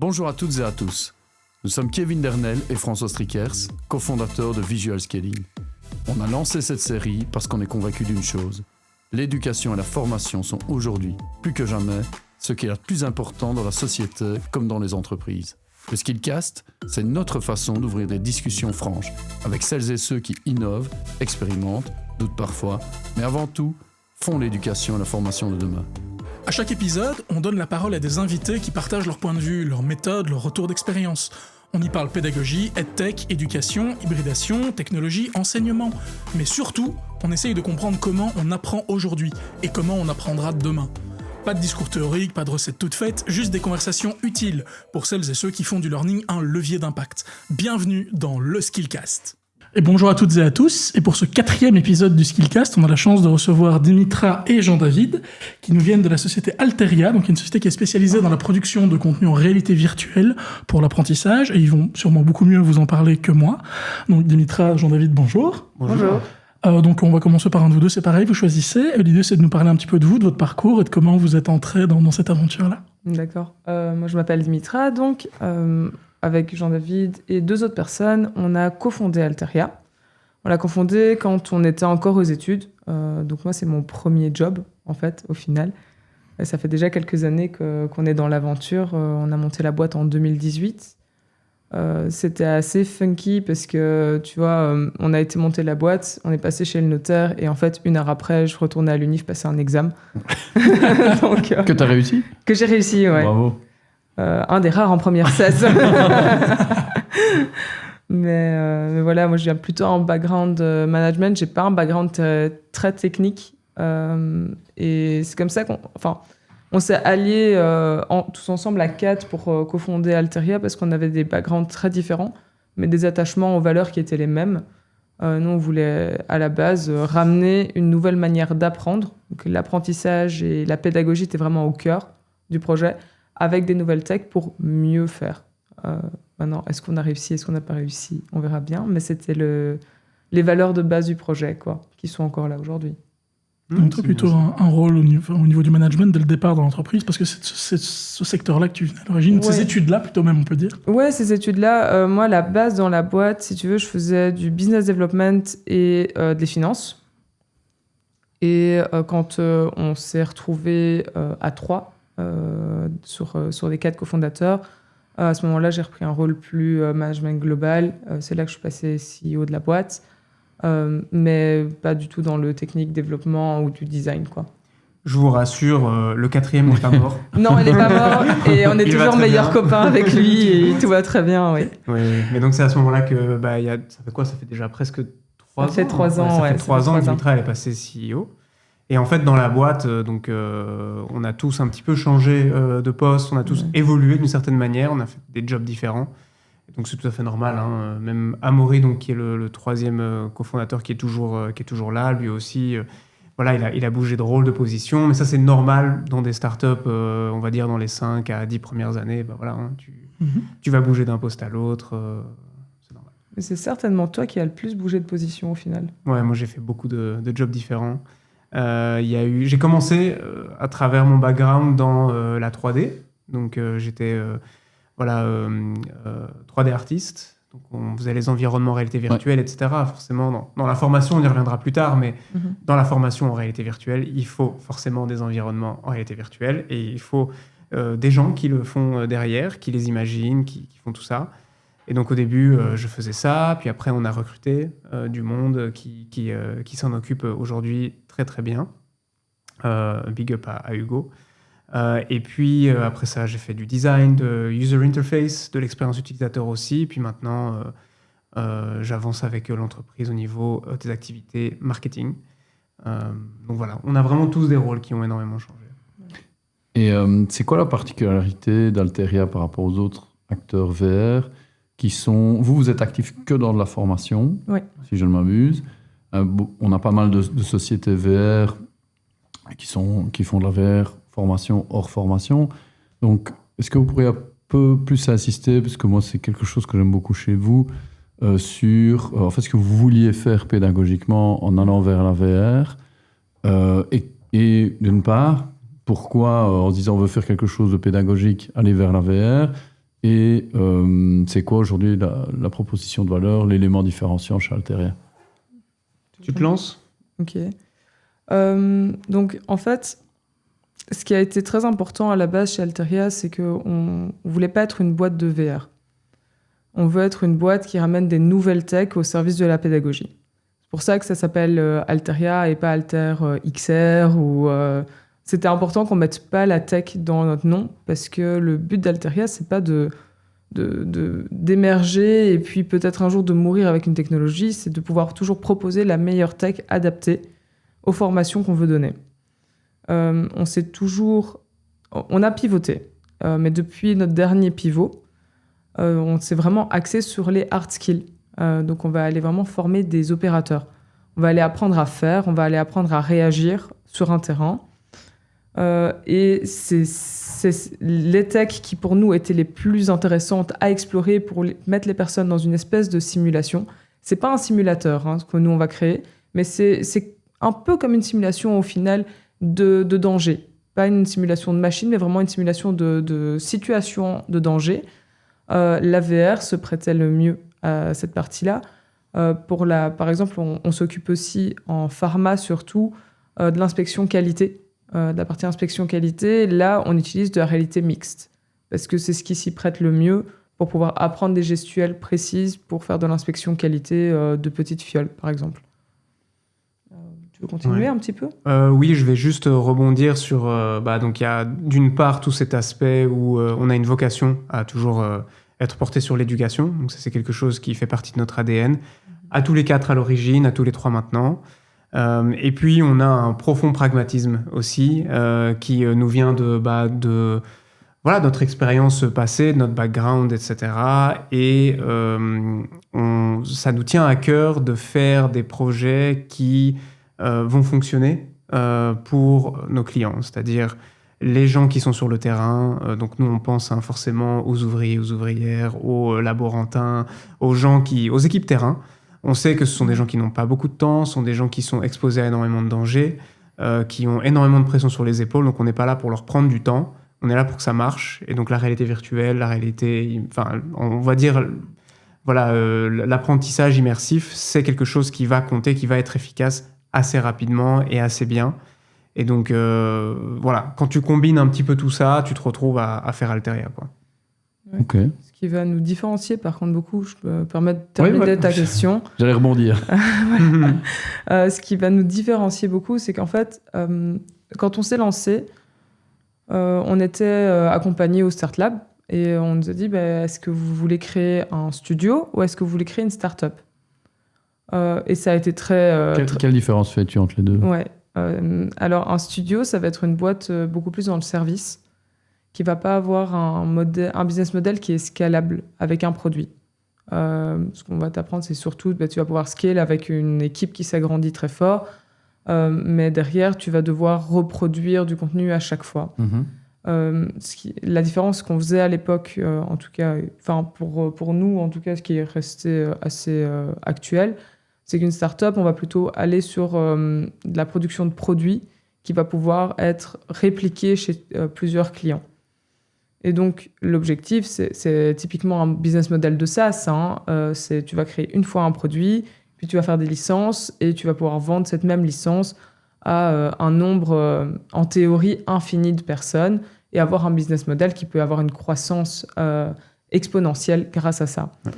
Bonjour à toutes et à tous. Nous sommes Kevin Dernel et François Strickers, cofondateurs de Visual Scaling. On a lancé cette série parce qu'on est convaincu d'une chose. L'éducation et la formation sont aujourd'hui, plus que jamais, ce qui est le plus important dans la société comme dans les entreprises. Le Skillcast, c'est notre façon d'ouvrir des discussions franches avec celles et ceux qui innovent, expérimentent, doutent parfois, mais avant tout, font l'éducation et la formation de demain. À chaque épisode, on donne la parole à des invités qui partagent leur point de vue, leurs méthodes, leur retour d'expérience. On y parle pédagogie, EdTech, éducation, hybridation, technologie, enseignement. Mais surtout, on essaye de comprendre comment on apprend aujourd'hui et comment on apprendra demain. Pas de discours théorique, pas de recettes toutes faites, juste des conversations utiles pour celles et ceux qui font du learning un levier d'impact. Bienvenue dans le Skillcast. Et bonjour à toutes et à tous, et pour ce 4e épisode du Skillcast, on a la chance de recevoir Dimitra et Jean-David, qui nous viennent de la société Alteria, donc une société qui est spécialisée dans la production de contenu en réalité virtuelle pour l'apprentissage, et ils vont sûrement beaucoup mieux vous en parler que moi. Donc Dimitra, Jean-David, bonjour. Bonjour. Donc on va commencer par un de vous deux, c'est pareil, vous choisissez. L'idée c'est de nous parler un petit peu de vous, de votre parcours, et de comment vous êtes entrés dans cette aventure-là. D'accord. Moi je m'appelle Dimitra, donc... avec Jean-David et 2 autres personnes, on a cofondé Alteria. On l'a cofondé quand on était encore aux études. Donc moi, c'est mon premier job, en fait, au final. Et ça fait déjà quelques années qu'on est dans l'aventure. On a monté la boîte en 2018. C'était assez funky parce que, tu vois, on a été monter la boîte, on est passé chez le notaire et en fait, 1 heure après, je retournais à l'UNIF passer un examen. Donc, Que tu as réussi ? Que j'ai réussi, ouais. Bravo. Un des rares en première 16. mais voilà, moi je viens plutôt en background management, j'ai pas un background très technique. Et c'est comme ça on s'est alliés tous ensemble à 4 pour cofonder Alteria parce qu'on avait des backgrounds très différents, mais des attachements aux valeurs qui étaient les mêmes. Nous, on voulait à la base ramener une nouvelle manière d'apprendre. Donc, l'apprentissage et la pédagogie étaient vraiment au cœur du projet, avec des nouvelles tech pour mieux faire. Maintenant, est-ce qu'on a réussi, est-ce qu'on n'a pas réussi ? On verra bien, mais c'était les valeurs de base du projet, quoi, qui sont encore là aujourd'hui. Donc tu as plutôt un rôle au niveau du management dès le départ dans l'entreprise, parce que c'est ce secteur-là que tu viens à l'origine, Ouais. ces études-là plutôt même, on peut dire. Ouais, ces études-là, moi, la base dans la boîte, si tu veux, je faisais du business development et des finances. Et quand on s'est retrouvés à 3, sur les 4 cofondateurs. À ce moment-là, j'ai repris un rôle plus management global. C'est là que je suis passée CEO de la boîte, mais pas du tout dans le technique, développement ou du design, quoi. Je vous rassure, le 4e n'est pas mort. Non, il n'est pas mort et on est Il toujours va très meilleurs bien. copains avec lui et tout va très bien, oui. Oui, mais donc c'est à ce moment-là que ça fait quoi ? Ça fait déjà presque 3 ans. Ça fait 3 ans, Ça ouais. fait 3 ans que 3 ans. Dimitra, elle est passée CEO. Et en fait, dans la boîte, on a tous un petit peu changé de poste, on a tous évolué d'une certaine manière, on a fait des jobs différents. Et donc c'est tout à fait normal. Même Amaury, donc, qui est le 3e cofondateur qui est toujours là, lui aussi, il a bougé de rôle, de position. Mais ça, c'est normal dans des startups, on va dire dans les 5 à 10 premières années. Tu vas bouger d'un poste à l'autre. C'est normal. Mais c'est certainement toi qui as le plus bougé de position au final. Ouais, moi j'ai fait beaucoup de jobs différents. J'ai commencé à travers mon background dans la 3D. Donc j'étais 3D artiste. Donc on faisait les environnements en réalité virtuelle, etc. Forcément, dans la formation, on y reviendra plus tard, mais dans la formation en réalité virtuelle, il faut forcément des environnements en réalité virtuelle et il faut des gens qui le font derrière, qui les imaginent, qui font tout ça. Et donc au début, je faisais ça, puis après on a recruté du monde qui s'en occupe aujourd'hui très très bien. Big up à Hugo. Et puis après ça, j'ai fait du design, de user interface, de l'expérience utilisateur aussi. Puis maintenant, j'avance avec l'entreprise au niveau des activités marketing. Donc voilà, on a vraiment tous des rôles qui ont énormément changé. Et c'est quoi la particularité d'Alteria par rapport aux autres acteurs VR qui sont... Vous êtes actifs que dans de la formation, si je ne m'abuse. On a pas mal de sociétés VR qui font de la VR formation hors formation. Donc, est-ce que vous pourriez un peu plus insister, parce que moi, c'est quelque chose que j'aime beaucoup chez vous, sur en fait, ce que vous vouliez faire pédagogiquement en allant vers la VR et d'une part, pourquoi, en se disant on veut faire quelque chose de pédagogique, aller vers la VR, Et c'est quoi aujourd'hui la proposition de valeur, l'élément différenciant chez Alteria? Tu te lances? Ok. Donc, en fait, ce qui a été très important à la base chez Alteria, c'est qu'on ne voulait pas être une boîte de VR. On veut être une boîte qui ramène des nouvelles tech au service de la pédagogie. C'est pour ça que ça s'appelle Alteria et pas Alter XR. C'était important qu'on ne mette pas la tech dans notre nom, parce que le but d'Alteria, c'est pas d'émerger et puis peut-être un jour de mourir avec une technologie, c'est de pouvoir toujours proposer la meilleure tech adaptée aux formations qu'on veut donner. On a pivoté, mais depuis notre dernier pivot, on s'est vraiment axé sur les hard skills. Donc on va aller vraiment former des opérateurs. On va aller apprendre à faire, on va aller apprendre à réagir sur un terrain. Et c'est les techs qui pour nous étaient les plus intéressantes à explorer pour mettre les personnes dans une espèce de simulation. C'est pas un simulateur ce que nous on va créer, mais c'est un peu comme une simulation au final de danger. Pas une simulation de machine, mais vraiment une simulation de situation de danger. La VR se prêtait le mieux à cette partie-là. Par exemple, on s'occupe aussi en pharma surtout de l'inspection qualité. De la partie inspection qualité, là, on utilise de la réalité mixte parce que c'est ce qui s'y prête le mieux pour pouvoir apprendre des gestuelles précises pour faire de l'inspection qualité de petites fioles, par exemple. Tu veux continuer un petit peu ? Oui, je vais juste rebondir sur... donc il y a d'une part tout cet aspect où on a une vocation à toujours être porté sur l'éducation. Donc ça, c'est quelque chose qui fait partie de notre ADN. À tous les 4 à l'origine, à tous les 3 maintenant. Et puis, on a un profond pragmatisme aussi qui nous vient de notre expérience passée, de notre background, etc. Et ça nous tient à cœur de faire des projets qui vont fonctionner pour nos clients, c'est-à-dire les gens qui sont sur le terrain. Donc nous, on pense forcément aux ouvriers, aux ouvrières, aux laborantins, aux équipes terrain. On sait que ce sont des gens qui n'ont pas beaucoup de temps, ce sont des gens qui sont exposés à énormément de dangers, qui ont énormément de pression sur les épaules, donc on n'est pas là pour leur prendre du temps, on est là pour que ça marche. Et donc la réalité virtuelle, on va dire, l'apprentissage immersif, c'est quelque chose qui va compter, qui va être efficace assez rapidement et assez bien. Et donc, quand tu combines un petit peu tout ça, tu te retrouves à faire Alteria, quoi. Ouais. Ok. Ce qui va nous différencier, par contre, beaucoup, je peux me permettre de terminer ta question. J'allais rebondir. Ce qui va nous différencier beaucoup, c'est qu'en fait, quand on s'est lancé, on était accompagné au Start Lab et on nous a dit est-ce que vous voulez créer un studio ou est-ce que vous voulez créer une start-up et ça a été très... Quelle différence fais-tu entre les deux? Ouais. Alors, un studio, ça va être une boîte beaucoup plus dans le service, qui ne va pas avoir un business model qui est scalable avec un produit. Ce qu'on va t'apprendre, c'est surtout tu vas pouvoir scale avec une équipe qui s'agrandit très fort, mais derrière, tu vas devoir reproduire du contenu à chaque fois. La différence qu'on faisait à l'époque, en tout cas, pour nous, en tout cas, ce qui est resté assez actuel, c'est qu'une start-up, on va plutôt aller sur de la production de produits qui va pouvoir être répliqué chez plusieurs clients. Et donc, l'objectif, c'est typiquement un business model de SaaS. Tu vas créer une fois un produit, puis tu vas faire des licences et tu vas pouvoir vendre cette même licence à un nombre, en théorie, infini de personnes et avoir un business model qui peut avoir une croissance exponentielle grâce à ça. Ouais.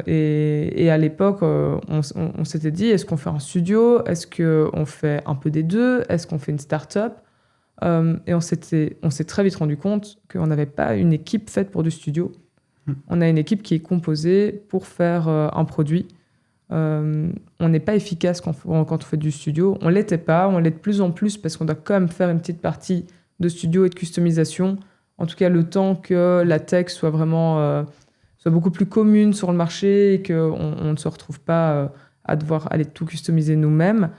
Et à l'époque, on s'était dit, est-ce qu'on fait un studio? Est-ce qu'on fait un peu des deux? Est-ce qu'on fait une start-up? Et on s'est très vite rendu compte qu'on n'avait pas une équipe faite pour du studio. On a une équipe qui est composée pour faire un produit. On n'est pas efficace quand on fait du studio. On ne l'était pas, on l'est de plus en plus parce qu'on doit quand même faire une petite partie de studio et de customisation. En tout cas, le temps que la tech soit vraiment soit beaucoup plus commune sur le marché et qu'on ne se retrouve pas à devoir aller tout customiser nous-mêmes.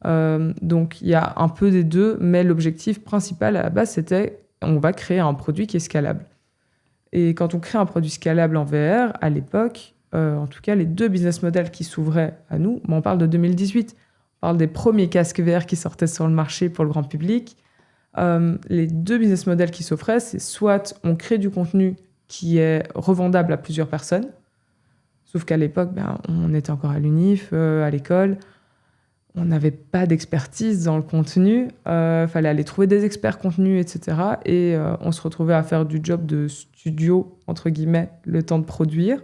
Donc il y a un peu des deux, mais l'objectif principal à la base c'était on va créer un produit qui est scalable. Et quand on crée un produit scalable en VR, à l'époque, en tout cas les deux business models qui s'ouvraient à nous, on parle de 2018, on parle des premiers casques VR qui sortaient sur le marché pour le grand public. Les deux business models qui s'offraient, c'est soit on crée du contenu qui est revendable à plusieurs personnes. Sauf qu'à l'époque, on était encore à l'UNIF, à l'école. On n'avait pas d'expertise dans le contenu. Fallait aller trouver des experts contenus, etc. Et on se retrouvait à faire du job de studio, entre guillemets, le temps de produire.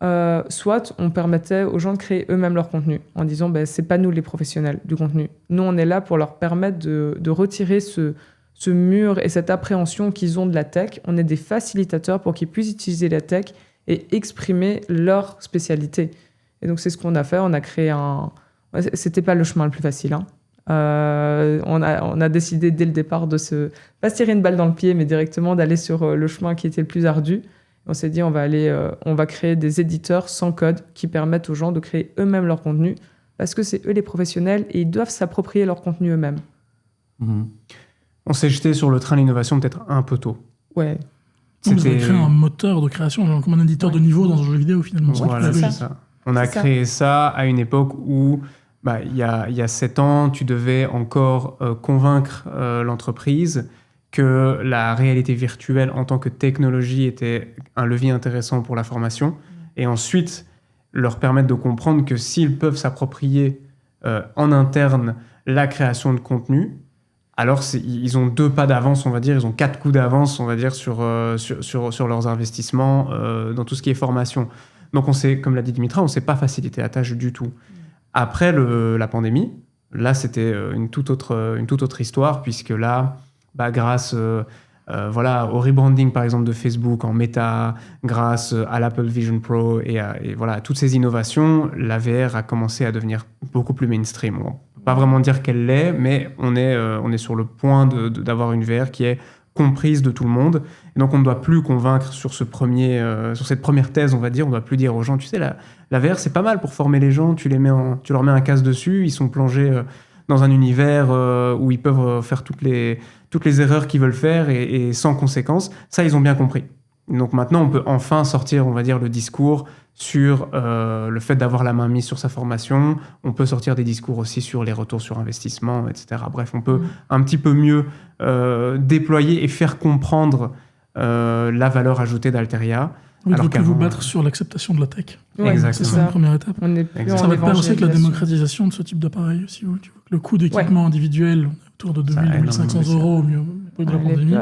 Soit on permettait aux gens de créer eux-mêmes leur contenu en disant c'est pas nous les professionnels du contenu. Nous, on est là pour leur permettre de retirer ce mur et cette appréhension qu'ils ont de la tech. On est des facilitateurs pour qu'ils puissent utiliser la tech et exprimer leur spécialité. Et donc, c'est ce qu'on a fait. On a créé C'était pas le chemin le plus facile. Hein. On a décidé dès le départ de pas se tirer une balle dans le pied, mais directement d'aller sur le chemin qui était le plus ardu. On s'est dit, on va créer des éditeurs sans code qui permettent aux gens de créer eux-mêmes leur contenu parce que c'est eux les professionnels et ils doivent s'approprier leur contenu eux-mêmes. Mmh. On s'est jeté sur le train de l'innovation peut-être un peu tôt. Ouais. Vous avez créé un moteur de création, genre comme un éditeur de niveau dans un jeu vidéo finalement. Voilà, c'est ça. On a créé ça à une époque où, il y a 7 ans, tu devais encore convaincre l'entreprise que la réalité virtuelle en tant que technologie était un levier intéressant pour la formation, et ensuite leur permettre de comprendre que s'ils peuvent s'approprier en interne la création de contenu, alors ils ont 2 pas d'avance, on va dire, ils ont 4 coups d'avance, on va dire, sur leurs investissements dans tout ce qui est formation. Donc comme l'a dit Dimitra, on ne s'est pas facilité la tâche du tout. Après la pandémie, là c'était une toute autre histoire, puisque là, grâce au rebranding par exemple de Facebook en Meta, grâce à l'Apple Vision Pro et voilà, toutes ces innovations, la VR a commencé à devenir beaucoup plus mainstream. On ne peut pas vraiment dire qu'elle l'est, mais on est sur le point d'avoir une VR qui est comprise de tout le monde. Et donc, on ne doit plus convaincre sur cette première thèse, on va dire. On ne doit plus dire aux gens, tu sais, la VR, c'est pas mal pour former les gens. Tu leur mets un casque dessus, ils sont plongés dans un univers où ils peuvent faire toutes les erreurs qu'ils veulent faire et sans conséquences. Ça, ils ont bien compris. Donc maintenant, on peut enfin sortir, on va dire, le discours sur le fait d'avoir la main mise sur sa formation. On peut sortir des discours aussi sur les retours sur investissement, etc. Bref, on peut un petit peu mieux déployer et faire comprendre la valeur ajoutée d'Alteria. Oui, vous pouvez vous battre sur l'acceptation de la tech. Ouais, exactement. C'est ça la première étape. Ça va être pas aussi avec la démocratisation de ce type d'appareil aussi. Tu vois, le coût d'équipement individuel, autour de 2 500 euros au mieux de la pandémie.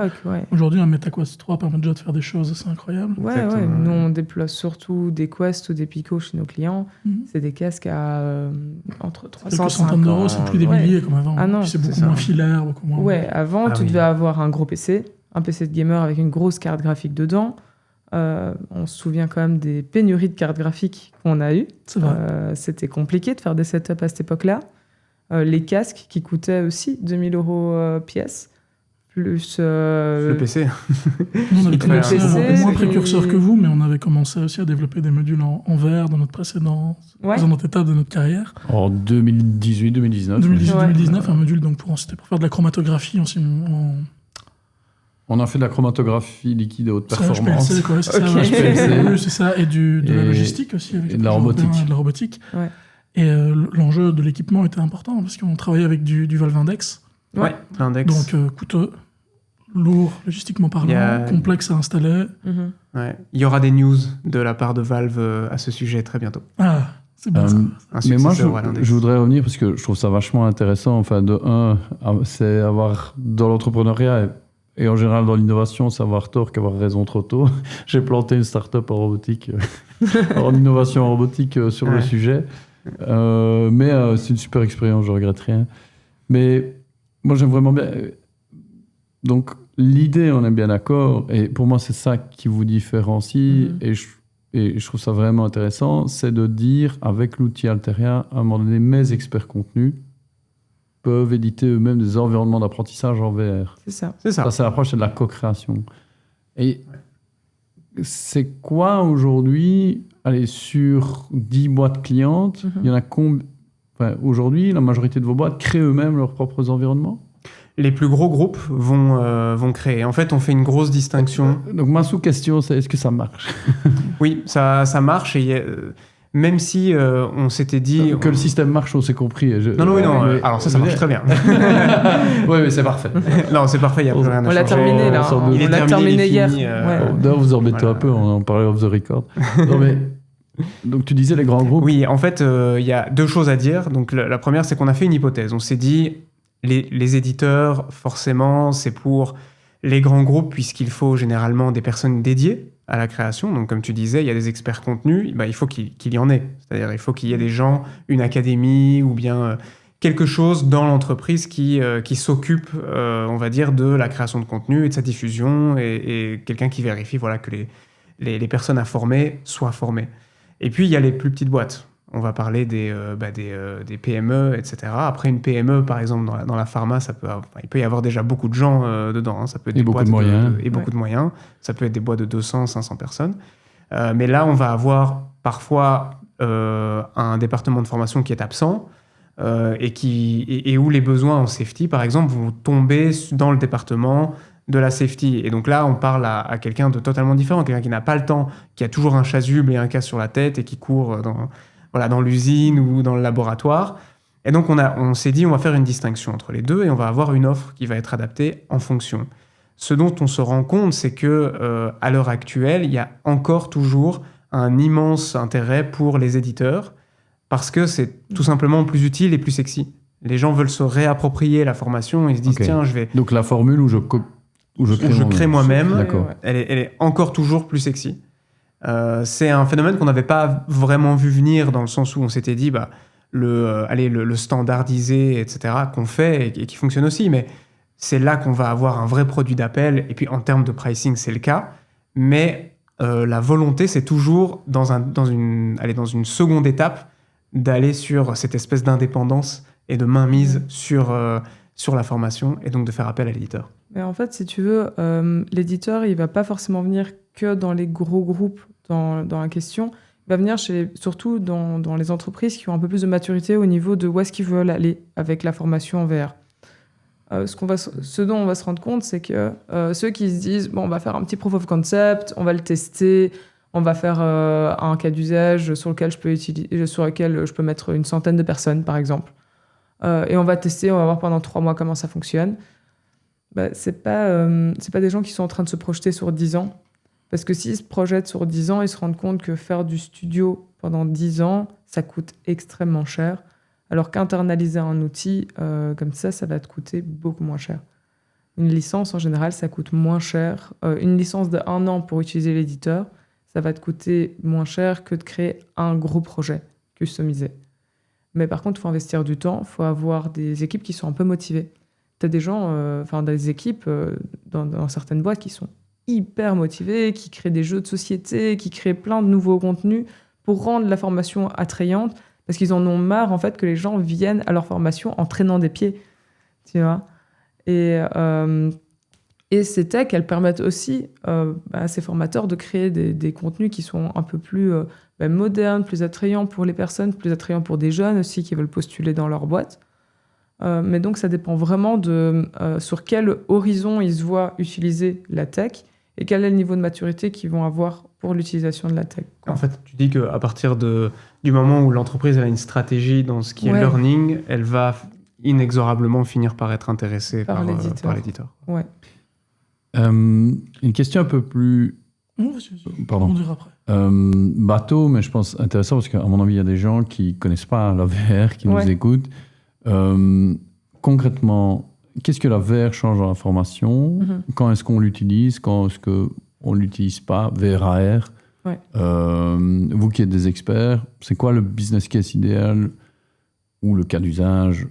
Aujourd'hui, un MetaQuest 3 permet déjà de faire des choses assez incroyables. Ouais. Nous, on déploie surtout des Quest ou des Pico chez nos clients. C'est des casques à entre 300 quelques centaines d'euros, c'est plus des milliers comme avant. Ah non, c'est beaucoup moins filaire, beaucoup moins... Ouais, avant, tu devais avoir un gros PC, un PC de gamer avec une grosse carte graphique dedans. On se souvient quand même des pénuries de cartes graphiques qu'on a eues. C'est vrai. C'était compliqué de faire des setups à cette époque-là. Les casques qui coûtaient aussi 2000 € pièce, plus... Le PC. On avait commencé moins précurseur que vous, mais on avait commencé aussi à développer des modules en VR dans notre précédente étape de notre carrière. En 2018-2019. 2018-2019, un module donc pour faire de la chromatographie On a fait de la chromatographie liquide à haute performance. C'est ça, et de la logistique aussi. Avec et de la robotique. Ouais. Et l'enjeu de l'équipement était important parce qu'on travaillait avec du Valve Index. Ouais, l'index. Donc coûteux, lourd, logistiquement parlant, complexe à installer. Ouais. Il y aura des news de la part de Valve à ce sujet très bientôt. Ah, c'est bien ça. Mais moi, je voudrais revenir parce que je trouve ça vachement intéressant. Enfin, c'est avoir dans l'entrepreneuriat et en général dans l'innovation, savoir tort qu'avoir raison trop tôt. J'ai planté une start-up en robotique, en innovation en robotique sur le sujet. Mais c'est une super expérience, je regrette rien. Mais moi, j'aime vraiment bien. Donc, l'idée, on est bien d'accord. Et pour moi, c'est ça qui vous différencie. Et je trouve ça vraiment intéressant. C'est de dire, avec l'outil Alteria, à un moment donné, mes experts contenus peuvent éditer eux-mêmes des environnements d'apprentissage en VR. C'est ça. Ça, c'est l'approche de la co-création. Et c'est quoi aujourd'hui, sur 10 boîtes clientes, il y en a combien? Aujourd'hui, la majorité de vos boîtes créent eux-mêmes leurs propres environnements? Les plus gros groupes vont créer. En fait, on fait une grosse distinction. Donc, ma sous-question, c'est est-ce que ça marche? Oui, ça marche. même si on s'était dit... Que le système marche, on s'est compris. Non. Alors ça marche très bien. Oui, mais c'est parfait. Non, c'est parfait, il n'y a plus rien à changer. On l'a terminé, là. Il l'a terminé hier. D'ailleurs, vous embêtez un peu, on en parlait off the record. Non, mais... Donc tu disais les grands groupes. Oui, en fait, il y a 2 choses à dire. Donc la première, c'est qu'on a fait une hypothèse. On s'est dit, les éditeurs, forcément, c'est pour les grands groupes, puisqu'il faut généralement des personnes dédiées à la création. Donc comme tu disais, il y a des experts contenus, il faut qu'il y en ait. C'est-à-dire il faut qu'il y ait des gens, une académie ou bien quelque chose dans l'entreprise qui s'occupe, on va dire, de la création de contenu et de sa diffusion et quelqu'un qui vérifie que les personnes à former soient formées. Et puis, il y a les plus petites boîtes. On va parler des PME, etc. Après, une PME, par exemple, dans la pharma, il peut y avoir déjà beaucoup de gens dedans. Hein. Ça peut être beaucoup de moyens. Ça peut être des boîtes de 200, 500 personnes. Mais là, on va avoir parfois un département de formation qui est absent et où les besoins en safety, par exemple, vont tomber dans le département de la safety. Et donc là, on parle à quelqu'un de totalement différent, quelqu'un qui n'a pas le temps, qui a toujours un chasuble et un casque sur la tête et qui court dans l'usine ou dans le laboratoire. Et donc, on s'est dit, on va faire une distinction entre les deux et on va avoir une offre qui va être adaptée en fonction. Ce dont on se rend compte, c'est que à l'heure actuelle, il y a encore toujours un immense intérêt pour les éditeurs parce que c'est tout simplement plus utile et plus sexy. Les gens veulent se réapproprier la formation et se disent, tiens, je vais... Donc la formule où je crée moi-même, D'accord. Elle est encore toujours plus sexy. C'est un phénomène qu'on n'avait pas vraiment vu venir dans le sens où on s'était dit le standardisé, etc., qu'on fait et qui fonctionne aussi, mais c'est là qu'on va avoir un vrai produit d'appel et puis en termes de pricing, c'est le cas. Mais la volonté, c'est toujours dans une seconde étape d'aller sur cette espèce d'indépendance et de mainmise sur la formation et donc de faire appel à l'éditeur. Mais en fait, si tu veux, l'éditeur, il va pas forcément venir que dans les gros groupes dans la question. Il va venir surtout dans les entreprises qui ont un peu plus de maturité au niveau de où est-ce qu'ils veulent aller avec la formation en VR. Ce dont on va se rendre compte, c'est que ceux qui se disent on va faire un petit proof of concept, on va le tester, on va faire un cas d'usage sur lequel je peux mettre une centaine de personnes, par exemple. Et on va tester, on va voir pendant 3 mois comment ça fonctionne. C'est pas des gens qui sont en train de se projeter sur 10 ans. Parce que s'ils se projettent sur 10 ans, ils se rendent compte que faire du studio pendant 10 ans, ça coûte extrêmement cher. Alors qu'internaliser un outil comme ça va te coûter beaucoup moins cher. Une licence, en général, ça coûte moins cher. Une licence de 1 an pour utiliser l'éditeur, ça va te coûter moins cher que de créer un gros projet customisé. Mais par contre, il faut investir du temps, il faut avoir des équipes qui sont un peu motivées. Tu as des gens, des équipes dans certaines boîtes qui sont hyper motivés, qui créent des jeux de société, qui créent plein de nouveaux contenus pour rendre la formation attrayante, parce qu'ils en ont marre, en fait, que les gens viennent à leur formation en traînant des pieds, tu vois. Et ces techs, elles permettent aussi à ces formateurs de créer des contenus qui sont un peu plus modernes, plus attrayants pour les personnes, plus attrayants pour des jeunes aussi qui veulent postuler dans leur boîte. Mais donc, ça dépend vraiment de sur quel horizon ils se voient utiliser la tech et quel est le niveau de maturité qu'ils vont avoir pour l'utilisation de la tech. En fait, tu dis qu'à partir du moment où l'entreprise a une stratégie dans ce qui est learning, elle va inexorablement finir par être intéressée par l'éditeur. Ouais. Une question un peu plus... Pardon. On dira après. Bateau, mais je pense intéressant parce qu'à mon avis, il y a des gens qui ne connaissent pas la VR, qui nous écoutent. Concrètement, qu'est-ce que la VR change dans la formation? Quand est-ce qu'on l'utilise? Quand est-ce qu'on ne l'utilise pas? VR, AR. Vous qui êtes des experts, c'est quoi le business case idéal ou le cas d'usage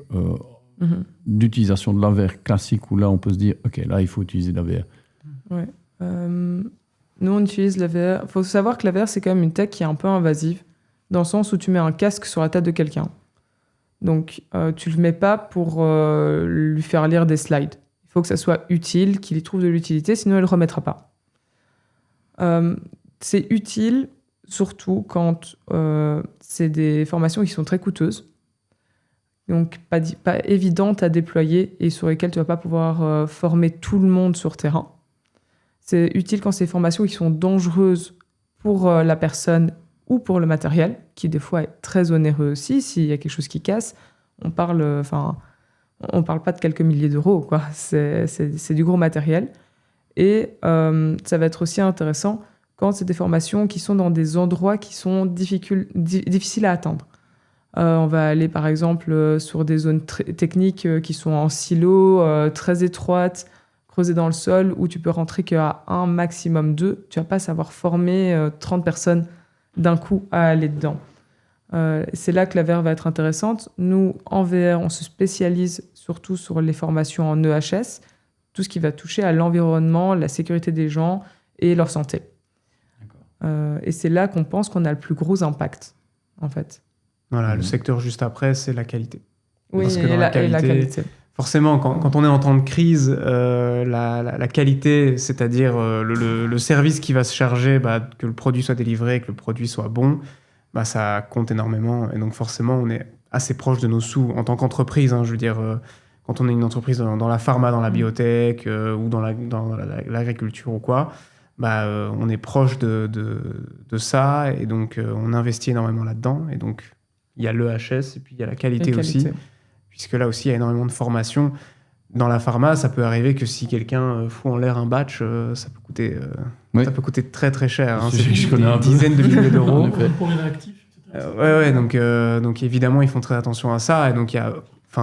d'utilisation de la VR classique où là, on peut se dire, OK, là, il faut utiliser la VR? Ouais. Nous, on utilise la VR. Il faut savoir que la VR, c'est quand même une tech qui est un peu invasive, dans le sens où tu mets un casque sur la tête de quelqu'un. Donc, tu ne le mets pas pour lui faire lire des slides. Il faut que ça soit utile, qu'il y trouve de l'utilité, sinon il ne le remettra pas. C'est utile, surtout quand c'est des formations qui sont très coûteuses, donc pas évidentes à déployer et sur lesquelles tu ne vas pas pouvoir former tout le monde sur terrain. C'est utile quand c'est des formations qui sont dangereuses pour la personne ou pour le matériel, qui des fois est très onéreux aussi. S'il y a quelque chose qui casse, on parle pas de quelques milliers d'euros, quoi. C'est du gros matériel. Et ça va être aussi intéressant quand c'est des formations qui sont dans des endroits qui sont difficiles à atteindre. On va aller par exemple sur des zones techniques qui sont en silo, très étroites, creusées dans le sol, où tu peux rentrer qu'à un maximum 2. Tu vas pas savoir former 30 personnes d'un coup à aller dedans. C'est là que la VR va être intéressante. Nous, en VR, on se spécialise surtout sur les formations en EHS, tout ce qui va toucher à l'environnement, la sécurité des gens et leur santé. Et c'est là qu'on pense qu'on a le plus gros impact, en fait. Voilà, le secteur juste après, c'est la qualité. Oui, parce que la qualité. Forcément, quand on est en temps de crise, la qualité, c'est-à-dire le service qui va se charger que le produit soit délivré, que le produit soit bon, ça compte énormément. Et donc forcément, on est assez proche de nos sous en tant qu'entreprise. Je veux dire, quand on est une entreprise dans la pharma, dans la biotech ou dans l'agriculture ou quoi, on est proche de ça. Et donc, on investit énormément là-dedans. Et donc, il y a l'EHS et puis il y a la qualité aussi. Puisque là aussi, il y a énormément de formations. Dans la pharma, ça peut arriver que si quelqu'un fout en l'air un batch, ça peut coûter très très cher. Je connais des dizaines de milliers d'euros. Pour les réactifs, etc. Donc évidemment, ils font très attention à ça. Et donc,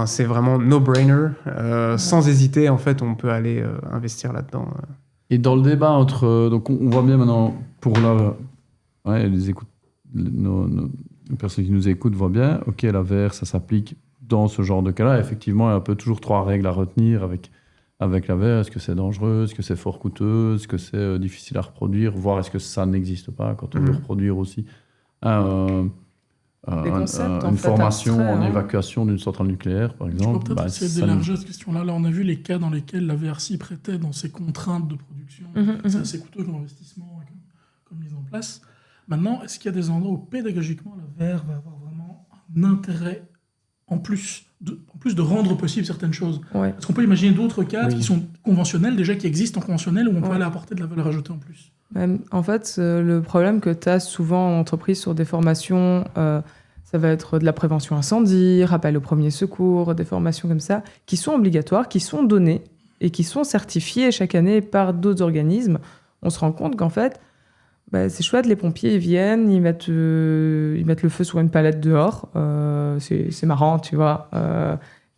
c'est vraiment no-brainer. Sans hésiter, en fait, on peut aller investir là-dedans. Et dans le débat entre... donc on voit bien maintenant, pour les personnes qui nous écoutent voient bien, ok, la VR, ça s'applique dans ce genre de cas-là. Effectivement, il y a un peu toujours 3 règles à retenir avec la VR. Est-ce que c'est dangereux? Est-ce que c'est fort coûteux? Est-ce que c'est difficile à reproduire? Voire est-ce que ça n'existe pas quand on veut reproduire aussi une formation en évacuation d'une centrale nucléaire, par exemple? Je peux peut-être essayer d'élargir cette question-là. Là, on a vu les cas dans lesquels la VR s'y prêtait dans ses contraintes de production. C'est assez coûteux comme investissement et comme mise en place. Maintenant, est-ce qu'il y a des endroits où pédagogiquement la VR va avoir vraiment un intérêt en plus de rendre possible certaines choses? Est-ce qu'on peut imaginer d'autres cas qui sont conventionnels, déjà qui existent en conventionnel, où on peut aller apporter de la valeur ajoutée en plus? En fait, le problème que tu as souvent en entreprise sur des formations, ça va être de la prévention incendie, rappel au premier secours, des formations comme ça, qui sont obligatoires, qui sont données et qui sont certifiées chaque année par d'autres organismes. On se rend compte qu'en fait, c'est chouette, les pompiers ils viennent, ils mettent le feu sur une palette dehors, c'est marrant, tu vois.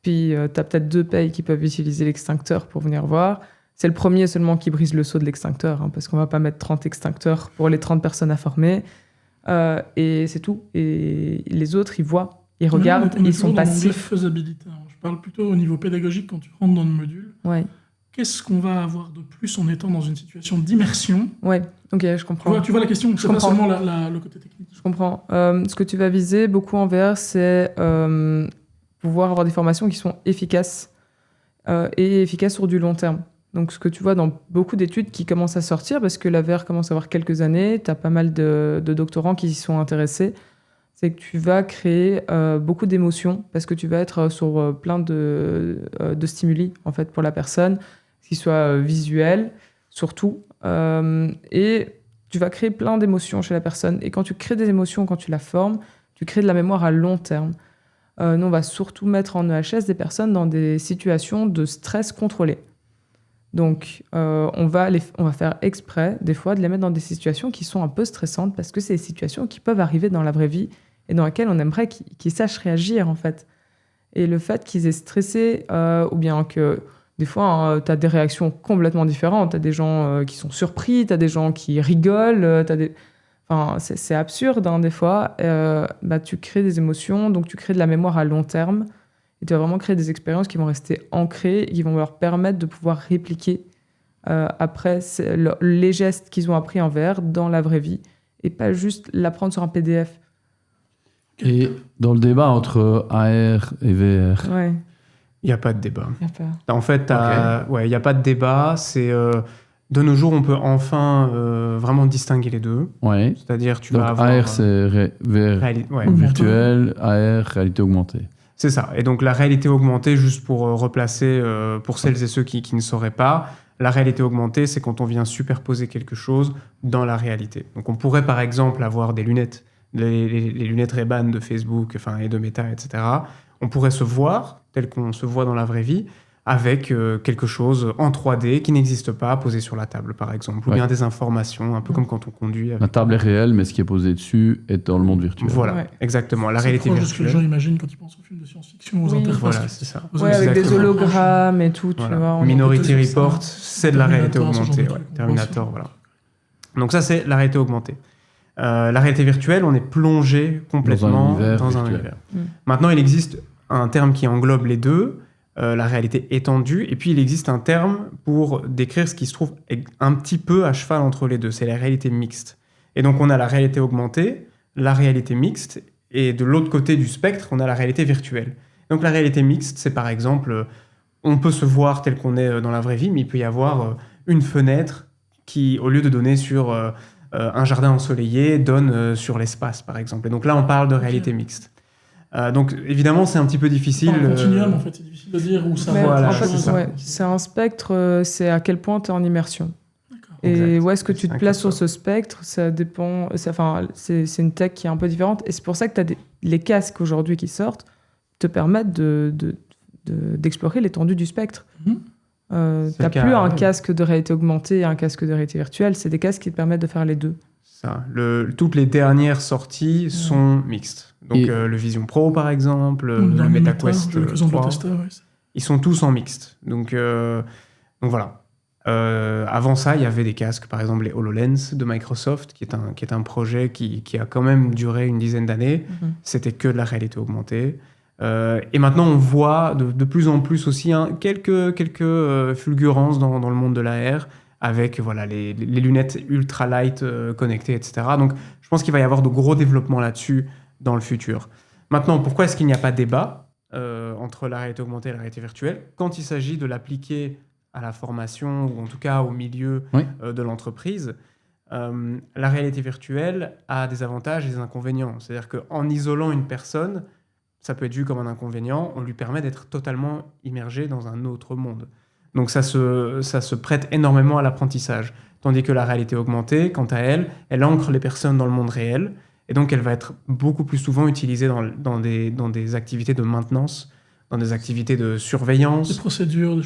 Puis tu as peut-être 2 payes qui peuvent utiliser l'extincteur pour venir voir. C'est le premier seulement qui brise le seau de l'extincteur, parce qu'on va pas mettre 30 extincteurs pour les 30 personnes à former. Et c'est tout. Et les autres, ils voient, ils regardent, ils sont passifs. Faisabilité. Je parle plutôt au niveau pédagogique quand tu rentres dans le module. Ouais. Qu'est-ce qu'on va avoir de plus en étant dans une situation d'immersion? Ouais, ok, je comprends. Tu vois la question, c'est pas seulement le côté technique. Je comprends. Ce que tu vas viser beaucoup en VR, c'est pouvoir avoir des formations qui sont efficaces et efficaces sur du long terme. Donc, ce que tu vois dans beaucoup d'études qui commencent à sortir, parce que la VR commence à avoir quelques années, tu as pas mal de doctorants qui y sont intéressés, c'est que tu vas créer beaucoup d'émotions, parce que tu vas être sur plein de stimuli, en fait, pour la personne, qu'ils soient visuels, surtout, et tu vas créer plein d'émotions chez la personne. Et quand tu crées des émotions, quand tu la formes, tu crées de la mémoire à long terme. Nous, on va surtout mettre en EHS des personnes dans des situations de stress contrôlé. Donc, on va faire exprès, des fois, de les mettre dans des situations qui sont un peu stressantes, parce que c'est des situations qui peuvent arriver dans la vraie vie et dans lesquelles on aimerait qu'ils sachent réagir, en fait. Et le fait qu'ils aient stressé, ou bien que, des fois, tu as des réactions complètement différentes. Tu as des gens qui sont surpris, tu as des gens qui rigolent, c'est absurde, des fois. Tu crées des émotions, donc tu crées de la mémoire à long terme. Et tu vas vraiment créer des expériences qui vont rester ancrées et qui vont leur permettre de pouvoir répliquer après les gestes qu'ils ont appris en VR dans la vraie vie et pas juste l'apprendre sur un PDF. Et dans le débat entre AR et VR, il n'y a pas de débat. En fait, il n'y a pas de débat. C'est, de nos jours, on peut enfin vraiment distinguer les deux. Ouais. C'est-à-dire, tu donc vas avoir... AR, c'est VR virtuel, AR, réalité augmentée. C'est ça. Et donc, la réalité augmentée, juste pour replacer, pour celles et ceux qui ne sauraient pas, la réalité augmentée, c'est quand on vient superposer quelque chose dans la réalité. Donc, on pourrait, par exemple, avoir des lunettes les lunettes Ray-Ban de Facebook et de Meta, etc., on pourrait se voir tel qu'on se voit dans la vraie vie, avec quelque chose en 3D qui n'existe pas, posé sur la table, par exemple, ou bien des informations, un peu comme quand on conduit. La table est réelle, mais ce qui est posé dessus est dans le monde virtuel. Voilà, exactement. La réalité virtuelle. C'est ce que les gens imaginent quand ils pensent aux films de science-fiction, aux interfaces. Voilà, c'est ça. Avec des hologrammes et tout, tu vois. Minority Report, c'est de la réalité augmentée. Terminator, voilà. Donc ça, c'est la réalité augmentée. La réalité virtuelle, on est plongé complètement dans un univers. Maintenant, il existe un terme qui englobe les deux, la réalité étendue, et puis il existe un terme pour décrire ce qui se trouve un petit peu à cheval entre les deux, c'est la réalité mixte. Et donc on a la réalité augmentée, la réalité mixte, et de l'autre côté du spectre, on a la réalité virtuelle. Donc la réalité mixte, c'est par exemple, on peut se voir tel qu'on est dans la vraie vie, mais il peut y avoir une fenêtre qui, au lieu de donner sur un jardin ensoleillé, donne sur l'espace, par exemple. Et donc là, on parle de réalité mixte. Donc évidemment, c'est un petit peu difficile. Un continuum, en fait, c'est difficile de dire où ça va. Voilà, c'est un spectre, c'est à quel point tu es en immersion. D'accord. Et où est-ce que tu te places sur ce spectre, ça dépend. C'est une tech qui est un peu différente. Et c'est pour ça que les casques aujourd'hui qui sortent te permettent d'explorer l'étendue du spectre. T'as plus un casque de réalité augmentée et un casque de réalité virtuelle, c'est des casques qui te permettent de faire les deux. Toutes les dernières sorties sont mixtes. Donc le Vision Pro, par exemple, le MetaQuest 3, ils sont tous en mixte. Donc voilà. Avant ça, il y avait des casques, par exemple les HoloLens de Microsoft, qui est un projet qui a quand même duré une dizaine d'années. C'était que de la réalité augmentée. Et maintenant, on voit de plus en plus aussi quelques fulgurances dans le monde de l'AR, avec les lunettes ultra light connectées, etc. Donc, je pense qu'il va y avoir de gros développements là-dessus dans le futur. Maintenant, pourquoi est-ce qu'il n'y a pas de débat entre la réalité augmentée et la réalité virtuelle quand il s'agit de l'appliquer à la formation, ou en tout cas au milieu de l'entreprise? La réalité virtuelle a des avantages et des inconvénients. C'est-à-dire qu'en isolant une personne, ça peut être vu comme un inconvénient, on lui permet d'être totalement immergé dans un autre monde. Donc ça se prête énormément à l'apprentissage. Tandis que la réalité augmentée, quant à elle, elle ancre les personnes dans le monde réel, et donc elle va être beaucoup plus souvent utilisée dans des activités de maintenance, dans des activités de surveillance.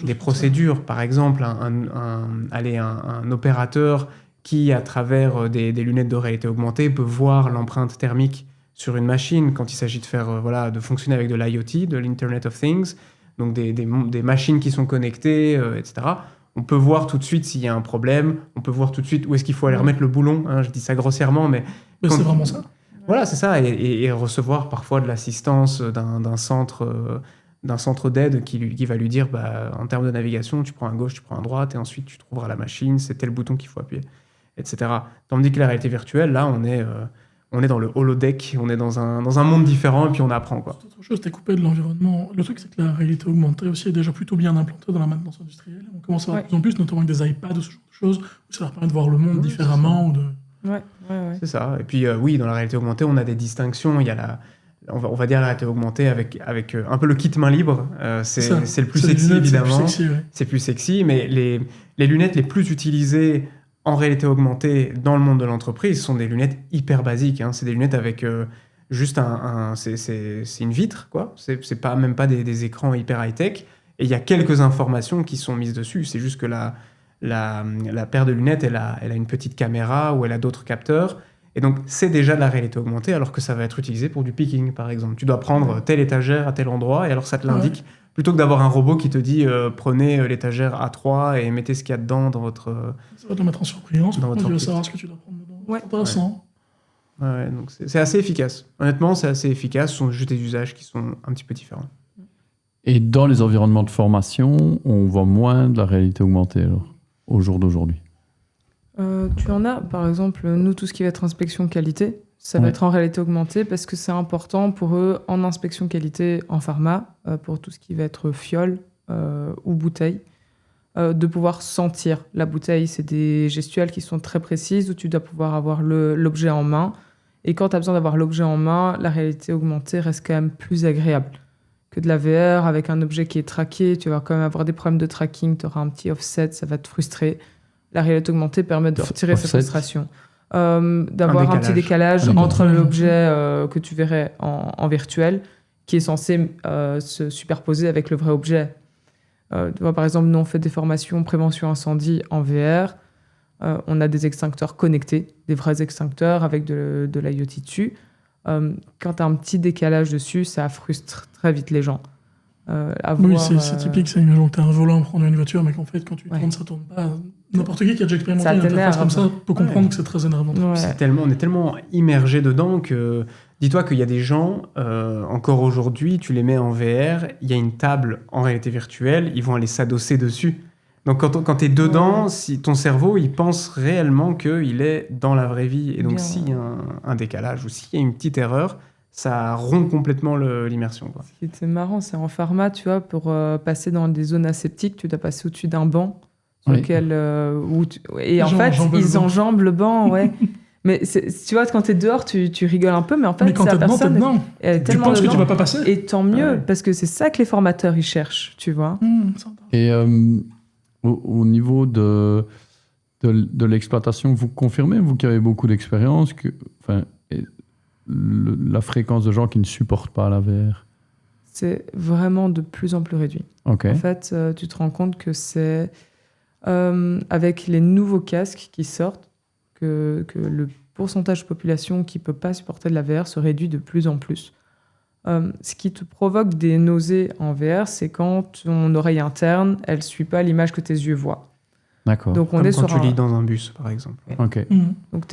Des procédures, par exemple, un opérateur qui, à travers des lunettes de réalité augmentée, peut voir l'empreinte thermique sur une machine quand il s'agit de fonctionner avec de l'IoT, de l'Internet of Things, donc des machines qui sont connectées, etc. On peut voir tout de suite s'il y a un problème, on peut voir tout de suite où est-ce qu'il faut aller remettre le boulon, je dis ça grossièrement, mais c'est vraiment ça. Voilà, c'est ça, et recevoir parfois de l'assistance d'un centre d'aide qui va lui dire, en termes de navigation, tu prends à gauche, tu prends à droite, et ensuite tu trouveras la machine, c'est tel bouton qu'il faut appuyer, etc. Tandis que la réalité virtuelle, là, on est dans le holodeck, on est dans un monde différent, et puis on apprend, quoi. C'est autre chose, t'es coupé de l'environnement. Le truc, c'est que la réalité augmentée aussi est déjà plutôt bien implantée dans la maintenance industrielle. On commence à voir de plus en plus, notamment avec des iPads ou ce genre de choses, où ça leur permet de voir le monde différemment. C'est ça. Et puis, dans la réalité augmentée, on a des distinctions. Il y a on va dire la réalité augmentée avec un peu le kit main libre. C'est le plus sexy, évidemment. C'est plus sexy, mais les lunettes les plus utilisées en réalité augmentée dans le monde de l'entreprise sont des lunettes hyper basiques. C'est des lunettes avec juste c'est une vitre, quoi. C'est même pas des écrans hyper high-tech. Et il y a quelques informations qui sont mises dessus. C'est juste que la paire de lunettes, elle a une petite caméra ou elle a d'autres capteurs. Et donc, c'est déjà de la réalité augmentée, alors que ça va être utilisé pour du picking, par exemple. Tu dois prendre telle étagère à tel endroit, et alors ça te l'indique. Plutôt que d'avoir un robot qui te dit prenez l'étagère A3 et mettez ce qu'il y a dedans dans votre... Ça va te mettre en surbrillance, tu vas savoir ce que tu dois prendre dedans. C'est intéressant. Ouais, donc c'est assez efficace. Honnêtement, c'est assez efficace. Ce sont juste des usages qui sont un petit peu différents. Et dans les environnements de formation, on voit moins de la réalité augmentée, alors, au jour d'aujourd'hui? Tu en as, par exemple, nous, tout ce qui va être inspection qualité, ça va être en réalité augmentée parce que c'est important pour eux en inspection qualité en pharma, pour tout ce qui va être fiole ou bouteille, de pouvoir sentir la bouteille. C'est des gestuelles qui sont très précises où tu dois pouvoir avoir l'objet en main. Et quand tu as besoin d'avoir l'objet en main, la réalité augmentée reste quand même plus agréable que de la VR avec un objet qui est traqué. Tu vas quand même avoir des problèmes de tracking, tu auras un petit offset, ça va te frustrer. La réalité augmentée permet de retirer cette frustration. d'avoir un petit décalage entre l'objet que tu verrais en virtuel, qui est censé se superposer avec le vrai objet. Par exemple, nous, on fait des formations prévention incendie en VR. On a des extincteurs connectés, des vrais extincteurs avec de l'IoT dessus. Quand tu as un petit décalage dessus, ça frustre très vite les gens. Oui, c'est typique, c'est imaginons que tu as un volant pour conduire une voiture, mais qu'en fait, quand tu tournes, ça tourne pas. N'importe qui a déjà expérimenté une interface comme ça peut comprendre que c'est très énervant. Ouais. On est tellement immergé dedans que... Dis-toi qu'il y a des gens, encore aujourd'hui, tu les mets en VR, il y a une table en réalité virtuelle, ils vont aller s'adosser dessus. Donc quand tu es dedans, si ton cerveau, il pense réellement qu'il est dans la vraie vie. Et donc s'il y a un décalage ou s'il y a une petite erreur, ça rompt complètement l'immersion. Quoi. Ce qui était marrant, c'est en pharma, tu vois, pour passer dans des zones aseptiques, tu dois passer au-dessus d'un banc sur lequel... Et en fait, ils enjambent le banc, ouais. Mais tu vois, quand t'es dehors, tu rigoles un peu, mais en fait, quand t'es dedans, tu penses que tu vas pas passer. Et tant mieux, parce que c'est ça que les formateurs, ils cherchent, tu vois. Et au niveau de l'exploitation, vous confirmez, vous qui avez beaucoup d'expérience, que la fréquence de gens qui ne supportent pas la VR? C'est vraiment de plus en plus réduit. Okay. En fait, tu te rends compte que c'est avec les nouveaux casques qui sortent, que le pourcentage de population qui ne peut pas supporter de la VR se réduit de plus en plus. Ce qui te provoque des nausées en VR, c'est quand ton oreille interne, elle ne suit pas l'image que tes yeux voient. D'accord. Donc Comme quand tu lis dans un bus, par exemple. Okay. Donc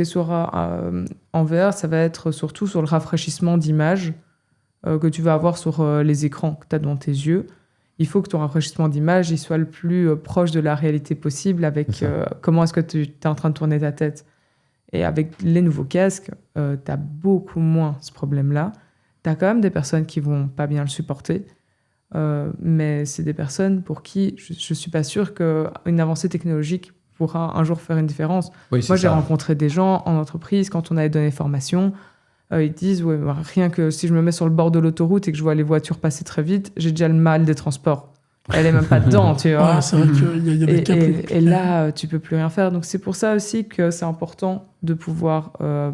en VR, ça va être surtout sur le rafraîchissement d'image que tu vas avoir sur les écrans que tu as devant tes yeux. Il faut que ton rafraîchissement d'image il soit le plus proche de la réalité possible avec comment est-ce que tu es en train de tourner ta tête. Et avec les nouveaux casques, tu as beaucoup moins ce problème-là. Tu as quand même des personnes qui vont pas bien le supporter, mais c'est des personnes pour qui je ne suis pas sûre qu'une avancée technologique pourra un jour faire une différence. Oui, moi, j'ai rencontré des gens en entreprise, quand on avait donné formation, ils disent rien que si je me mets sur le bord de l'autoroute et que je vois les voitures passer très vite, j'ai déjà le mal des transports. Elle est même pas dedans, tu vois. C'est vrai qu'il y a des cas et là, tu peux plus rien faire. Donc c'est pour ça aussi que c'est important de pouvoir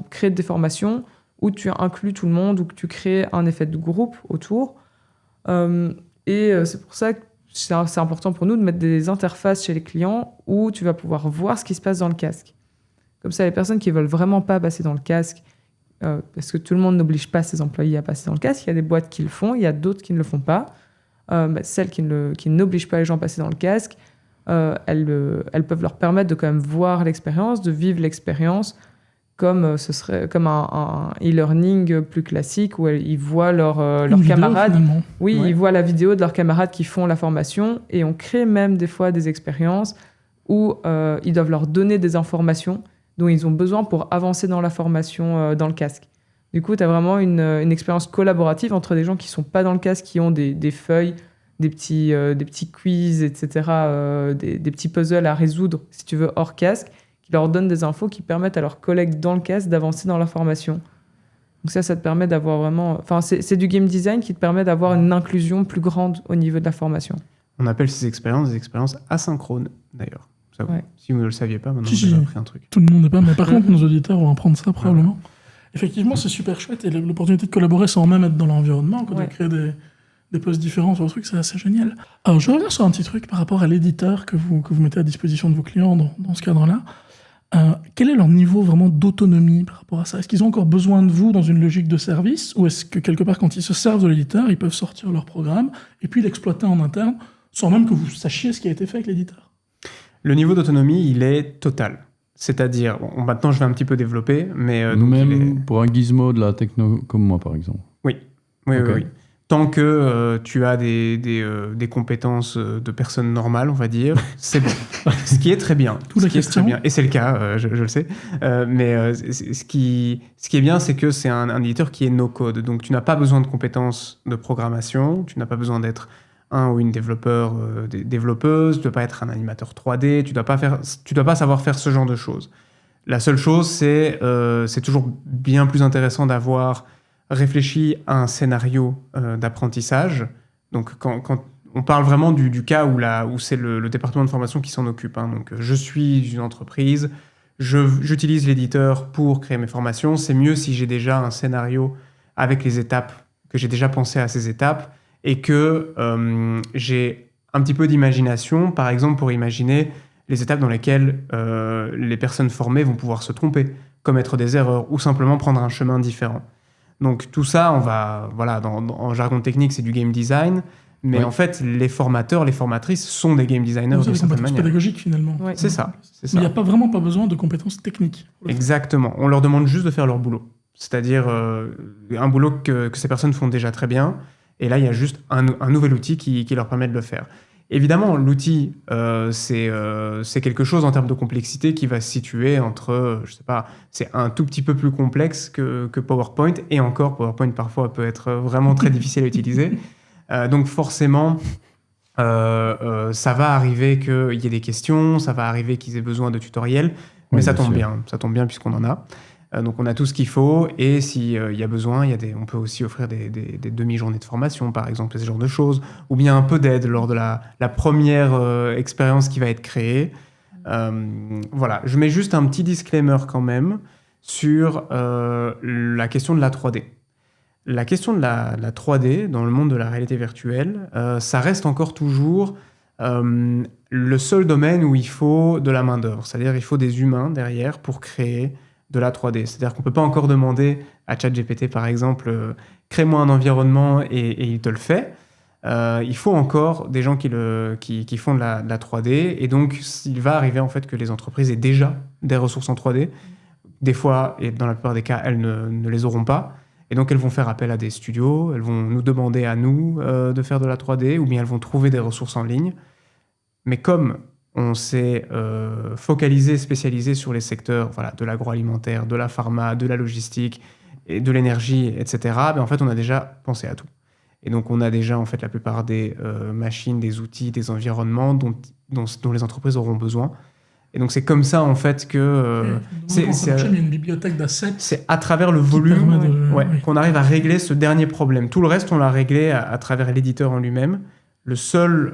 créer des formations où tu inclus tout le monde, où tu crées un effet de groupe autour. C'est pour ça que c'est important pour nous de mettre des interfaces chez les clients où tu vas pouvoir voir ce qui se passe dans le casque. Comme ça, les personnes qui veulent vraiment pas passer dans le casque, parce que tout le monde n'oblige pas ses employés à passer dans le casque, il y a des boîtes qui le font, il y a d'autres qui ne le font pas. Celles qui n'obligent pas les gens à passer dans le casque, elles peuvent leur permettre de quand même voir l'expérience, de vivre l'expérience comme ce serait comme un e-learning plus classique où ils voient leurs camarades. Ils voient la vidéo de leurs camarades qui font la formation et on crée même des fois des expériences où ils doivent leur donner des informations dont ils ont besoin pour avancer dans la formation dans le casque. Du coup, tu as vraiment une expérience collaborative entre des gens qui ne sont pas dans le casque, qui ont des feuilles, des petits quiz, etc., des petits puzzles à résoudre, si tu veux, hors casque, qui leur donnent des infos qui permettent à leurs collègues dans le casque d'avancer dans la formation. Donc ça te permet d'avoir vraiment... Enfin, c'est du game design qui te permet d'avoir une inclusion plus grande au niveau de la formation. On appelle ces expériences des expériences asynchrones, d'ailleurs. Si vous ne le saviez pas, maintenant j'ai appris un truc. Tout le monde n'est pas, mais par contre, nos auditeurs vont apprendre ça probablement. Effectivement, c'est super chouette et l'opportunité de collaborer sans même être dans l'environnement, de créer des postes différents sur le truc, c'est assez génial. Alors, je reviens sur un petit truc par rapport à l'éditeur que vous mettez à disposition de vos clients dans ce cadre-là. Quel est leur niveau vraiment d'autonomie par rapport à ça? Est-ce qu'ils ont encore besoin de vous dans une logique de service ou est-ce que quelque part, quand ils se servent de l'éditeur, ils peuvent sortir leur programme et puis l'exploiter en interne sans même que vous sachiez ce qui a été fait avec l'éditeur? Le niveau d'autonomie, il est total. C'est-à-dire, maintenant je vais un petit peu développer, mais... Même pour un gizmo de la techno comme moi, par exemple. Oui. Tant que tu as des compétences de personnes normales, on va dire, c'est bon. Ce qui est très bien. Et c'est le cas, je le sais. Mais ce qui est bien, c'est que c'est un éditeur qui est no-code. Donc tu n'as pas besoin de compétences de programmation, tu n'as pas besoin d'être un ou une développeuse, tu ne dois pas être un animateur 3D, tu dois pas savoir faire ce genre de choses. La seule chose, c'est toujours bien plus intéressant d'avoir réfléchi à un scénario d'apprentissage. Donc, quand on parle vraiment du cas où c'est le département de formation qui s'en occupe. Donc, je suis une entreprise, j'utilise l'éditeur pour créer mes formations. C'est mieux si j'ai déjà un scénario avec les étapes, que j'ai déjà pensé à ces étapes et que j'ai un petit peu d'imagination, par exemple pour imaginer les étapes dans lesquelles les personnes formées vont pouvoir se tromper, commettre des erreurs ou simplement prendre un chemin différent. Donc tout ça, en jargon technique, c'est du game design. Mais en fait, les formateurs, les formatrices sont des game designers d'une certaine manière. C'est pédagogique finalement. Ouais. C'est ça. Mais il n'y a vraiment pas besoin de compétences techniques. Exactement. On leur demande juste de faire leur boulot. C'est-à-dire un boulot que ces personnes font déjà très bien. Et là, il y a juste un nouvel outil qui leur permet de le faire. Évidemment, l'outil, c'est quelque chose en termes de complexité qui va se situer entre, je sais pas, c'est un tout petit peu plus complexe que PowerPoint. Et encore, PowerPoint parfois peut être vraiment très difficile à utiliser. Donc forcément, ça va arriver qu'il y ait des questions, ça va arriver qu'ils aient besoin de tutoriels, mais ça tombe bien puisqu'on en a. Donc on a tout ce qu'il faut, et s'il y a besoin, on peut aussi offrir des demi-journées de formation, par exemple, ce genre de choses, ou bien un peu d'aide lors de la première expérience qui va être créée. Voilà, je mets juste un petit disclaimer quand même sur la question de la 3D. La question de la 3D dans le monde de la réalité virtuelle, ça reste encore toujours le seul domaine où il faut de la main-d'œuvre. C'est-à-dire il faut des humains derrière pour créer de la 3D. C'est-à-dire qu'on ne peut pas encore demander à ChatGPT, par exemple, crée-moi un environnement et il te le fait. Il faut encore des gens qui font de la 3D. Et donc, il va arriver en fait que les entreprises aient déjà des ressources en 3D. Des fois, et dans la plupart des cas, elles ne les auront pas. Et donc, elles vont faire appel à des studios, elles vont nous demander à nous de faire de la 3D, ou bien elles vont trouver des ressources en ligne. Mais comme on s'est focalisé, spécialisé sur les secteurs de l'agroalimentaire, de la pharma, de la logistique, et de l'énergie, etc., en fait, on a déjà pensé à tout. Et donc, on a déjà en fait, la plupart des machines, des outils, des environnements dont les entreprises auront besoin. Et donc, c'est comme ça, en fait, que... il y a une bibliothèque d'assets. C'est à travers le volume qu'on arrive à régler ce dernier problème. Tout le reste, on l'a réglé à travers l'éditeur en lui-même. Le seul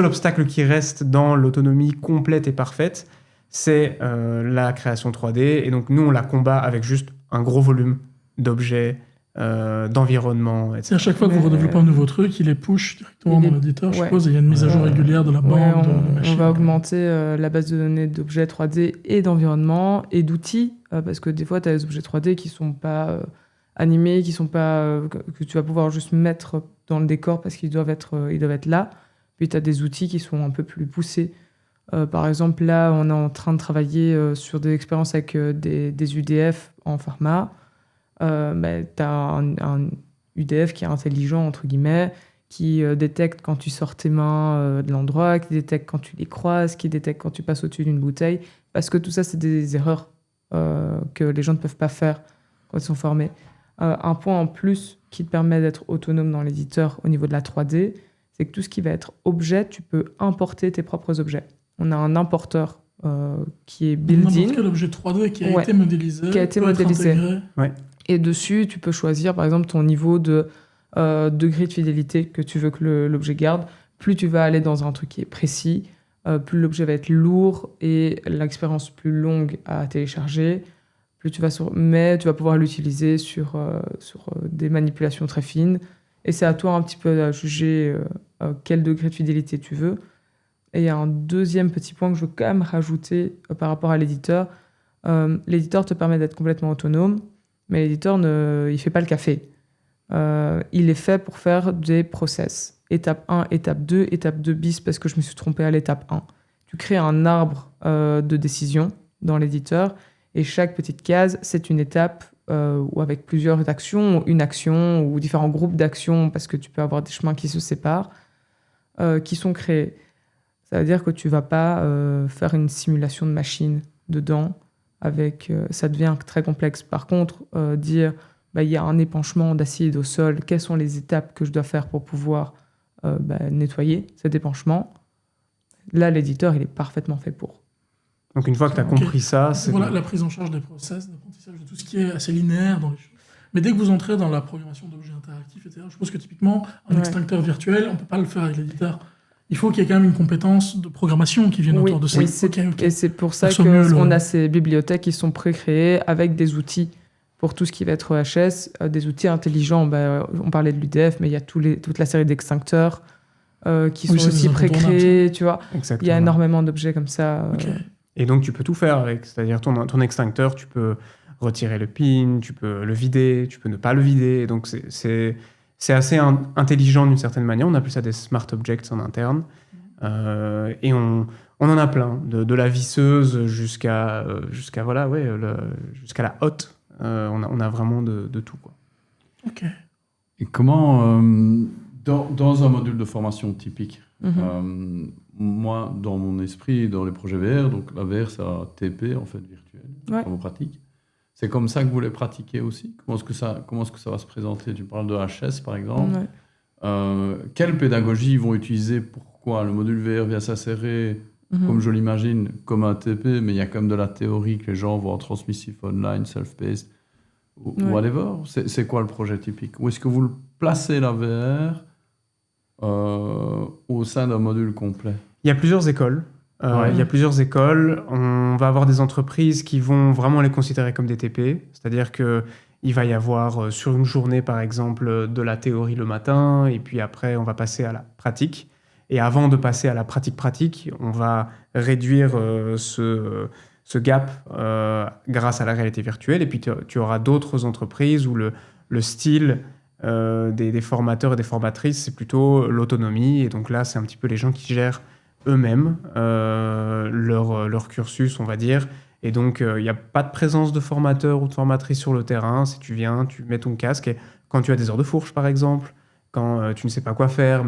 obstacle qui reste dans l'autonomie complète et parfaite, c'est la création 3D. Et donc, nous, on la combat avec juste un gros volume d'objets, d'environnement, etc. Et à chaque fois que vous redéveloppez un nouveau truc, il est push directement dans l'éditeur, je suppose, et il y a une mise à jour régulière de la bande, de la machine. On va augmenter la base de données d'objets 3D et d'environnement et d'outils, parce que des fois, tu as des objets 3D qui ne sont pas animés, que tu vas pouvoir juste mettre dans le décor parce qu'ils doivent être là. Puis tu as des outils qui sont un peu plus poussés. Par exemple, là, on est en train de travailler sur des expériences avec des UDF en pharma. Tu as un UDF qui est intelligent, entre guillemets, qui détecte quand tu sors tes mains de l'endroit, qui détecte quand tu les croises, qui détecte quand tu passes au-dessus d'une bouteille. Parce que tout ça, c'est des erreurs que les gens ne peuvent pas faire quand ils sont formés. Un point en plus qui te permet d'être autonome dans l'éditeur au niveau de la 3D, c'est que tout ce qui va être objet, tu peux importer tes propres objets. On a un importeur qui est built-in. N'importe quel objet 3D qui a été modélisé. Qui a été modélisé. Ouais. Et dessus, tu peux choisir, par exemple, ton niveau de degré de fidélité que tu veux que l'objet garde. Plus tu vas aller dans un truc qui est précis, plus l'objet va être lourd et l'expérience plus longue à télécharger. Plus tu vas mais tu vas pouvoir l'utiliser sur des manipulations très fines. Et c'est à toi un petit peu à juger quel degré de fidélité tu veux. Et il y a un deuxième petit point que je veux quand même rajouter par rapport à l'éditeur. L'éditeur te permet d'être complètement autonome, mais l'éditeur il ne fait pas le café. Il est fait pour faire des process. Étape 1, étape 2, étape 2 bis, parce que je me suis trompé à l'étape 1. Tu crées un arbre de décision dans l'éditeur, et chaque petite case, c'est une étape ou avec plusieurs actions, une action, ou différents groupes d'actions, parce que tu peux avoir des chemins qui se séparent, qui sont créés. Ça veut dire que tu ne vas pas faire une simulation de machine dedans, ça devient très complexe. Par contre, dire il y a un épanchement d'acide au sol, quelles sont les étapes que je dois faire pour pouvoir nettoyer cet épanchement, là, l'éditeur, il est parfaitement fait pour. Donc une fois que tu as compris ça, c'est... Voilà la prise en charge des process, d'apprentissage, de tout ce qui est assez linéaire dans les choses. Mais dès que vous entrez dans la programmation d'objets interactifs, etc., je suppose que typiquement, un extincteur virtuel, on ne peut pas le faire avec l'éditeur. il faut qu'il y ait quand même une compétence de programmation qui vienne autour de ça. Oui, et c'est pour ça qu'on a ces bibliothèques qui sont pré-créées avec des outils pour tout ce qui va être OHS, des outils intelligents. On parlait de l'UDF, mais il y a toute la série d'extincteurs qui sont aussi pré-créés, tu vois. Exactement. Il y a énormément d'objets comme ça. Et donc, tu peux tout faire avec. C'est-à-dire, ton extincteur, tu peux retirer le pin, tu peux le vider, tu peux ne pas le vider. Et donc, c'est assez intelligent d'une certaine manière. On appelle ça des smart objects en interne. Et on en a plein. De la visseuse jusqu'à la hotte. On a vraiment de tout, quoi. Ok. Et comment, dans un module de formation typique, moi, dans mon esprit, dans les projets VR, donc la VR, c'est un TP, en fait, virtuel, travaux pratiques. C'est comme ça que vous les pratiquez aussi ? Comment est-ce que ça va se présenter ? Tu parles de HS, par exemple. Quelle pédagogie ils vont utiliser ? Pourquoi le module VR vient s'insérer, comme je l'imagine, comme un TP, mais il y a quand même de la théorie que les gens vont en transmissif online, self-paced, whatever. C'est quoi le projet typique ? Où est-ce que vous le placez, la VR, au sein d'un module complet ? Il y a plusieurs écoles. Il y a plusieurs écoles. On va avoir des entreprises qui vont vraiment les considérer comme des TP. C'est-à-dire qu'il va y avoir sur une journée, par exemple, de la théorie le matin, et puis après, on va passer à la pratique. Et avant de passer à la pratique, on va réduire ce gap grâce à la réalité virtuelle. Et puis, tu auras d'autres entreprises où le style des formateurs et des formatrices, c'est plutôt l'autonomie. Et donc là, c'est un petit peu les gens qui gèrent eux-mêmes leur cursus, on va dire. Et donc, il n'y a pas de présence de formateur ou de formatrice sur le terrain. Si tu viens, tu mets ton casque. Et quand tu as des heures de fourche, par exemple, quand tu ne sais pas quoi faire,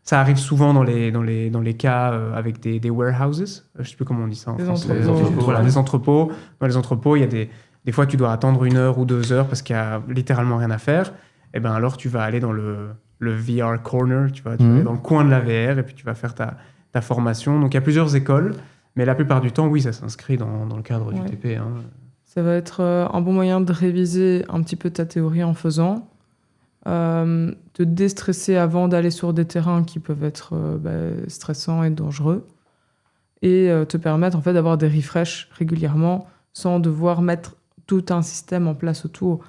ça arrive souvent dans les cas avec des warehouses. Je ne sais plus comment on dit ça en français. Des entrepôts. Voilà, des entrepôts. Dans les entrepôts, il y a des fois, tu dois attendre 1 heure ou 2 heures parce qu'il n'y a littéralement rien à faire. Et bien alors, tu vas aller dans le VR corner, tu vas aller dans le coin de la VR et puis tu vas faire ta formation. Donc, il y a plusieurs écoles, mais la plupart du temps, oui, ça s'inscrit dans le cadre du TP. Ça va être un bon moyen de réviser un petit peu ta théorie en faisant, te déstresser avant d'aller sur des terrains qui peuvent être stressants et dangereux, et te permettre en fait d'avoir des refreshs régulièrement sans devoir mettre tout un système en place autour.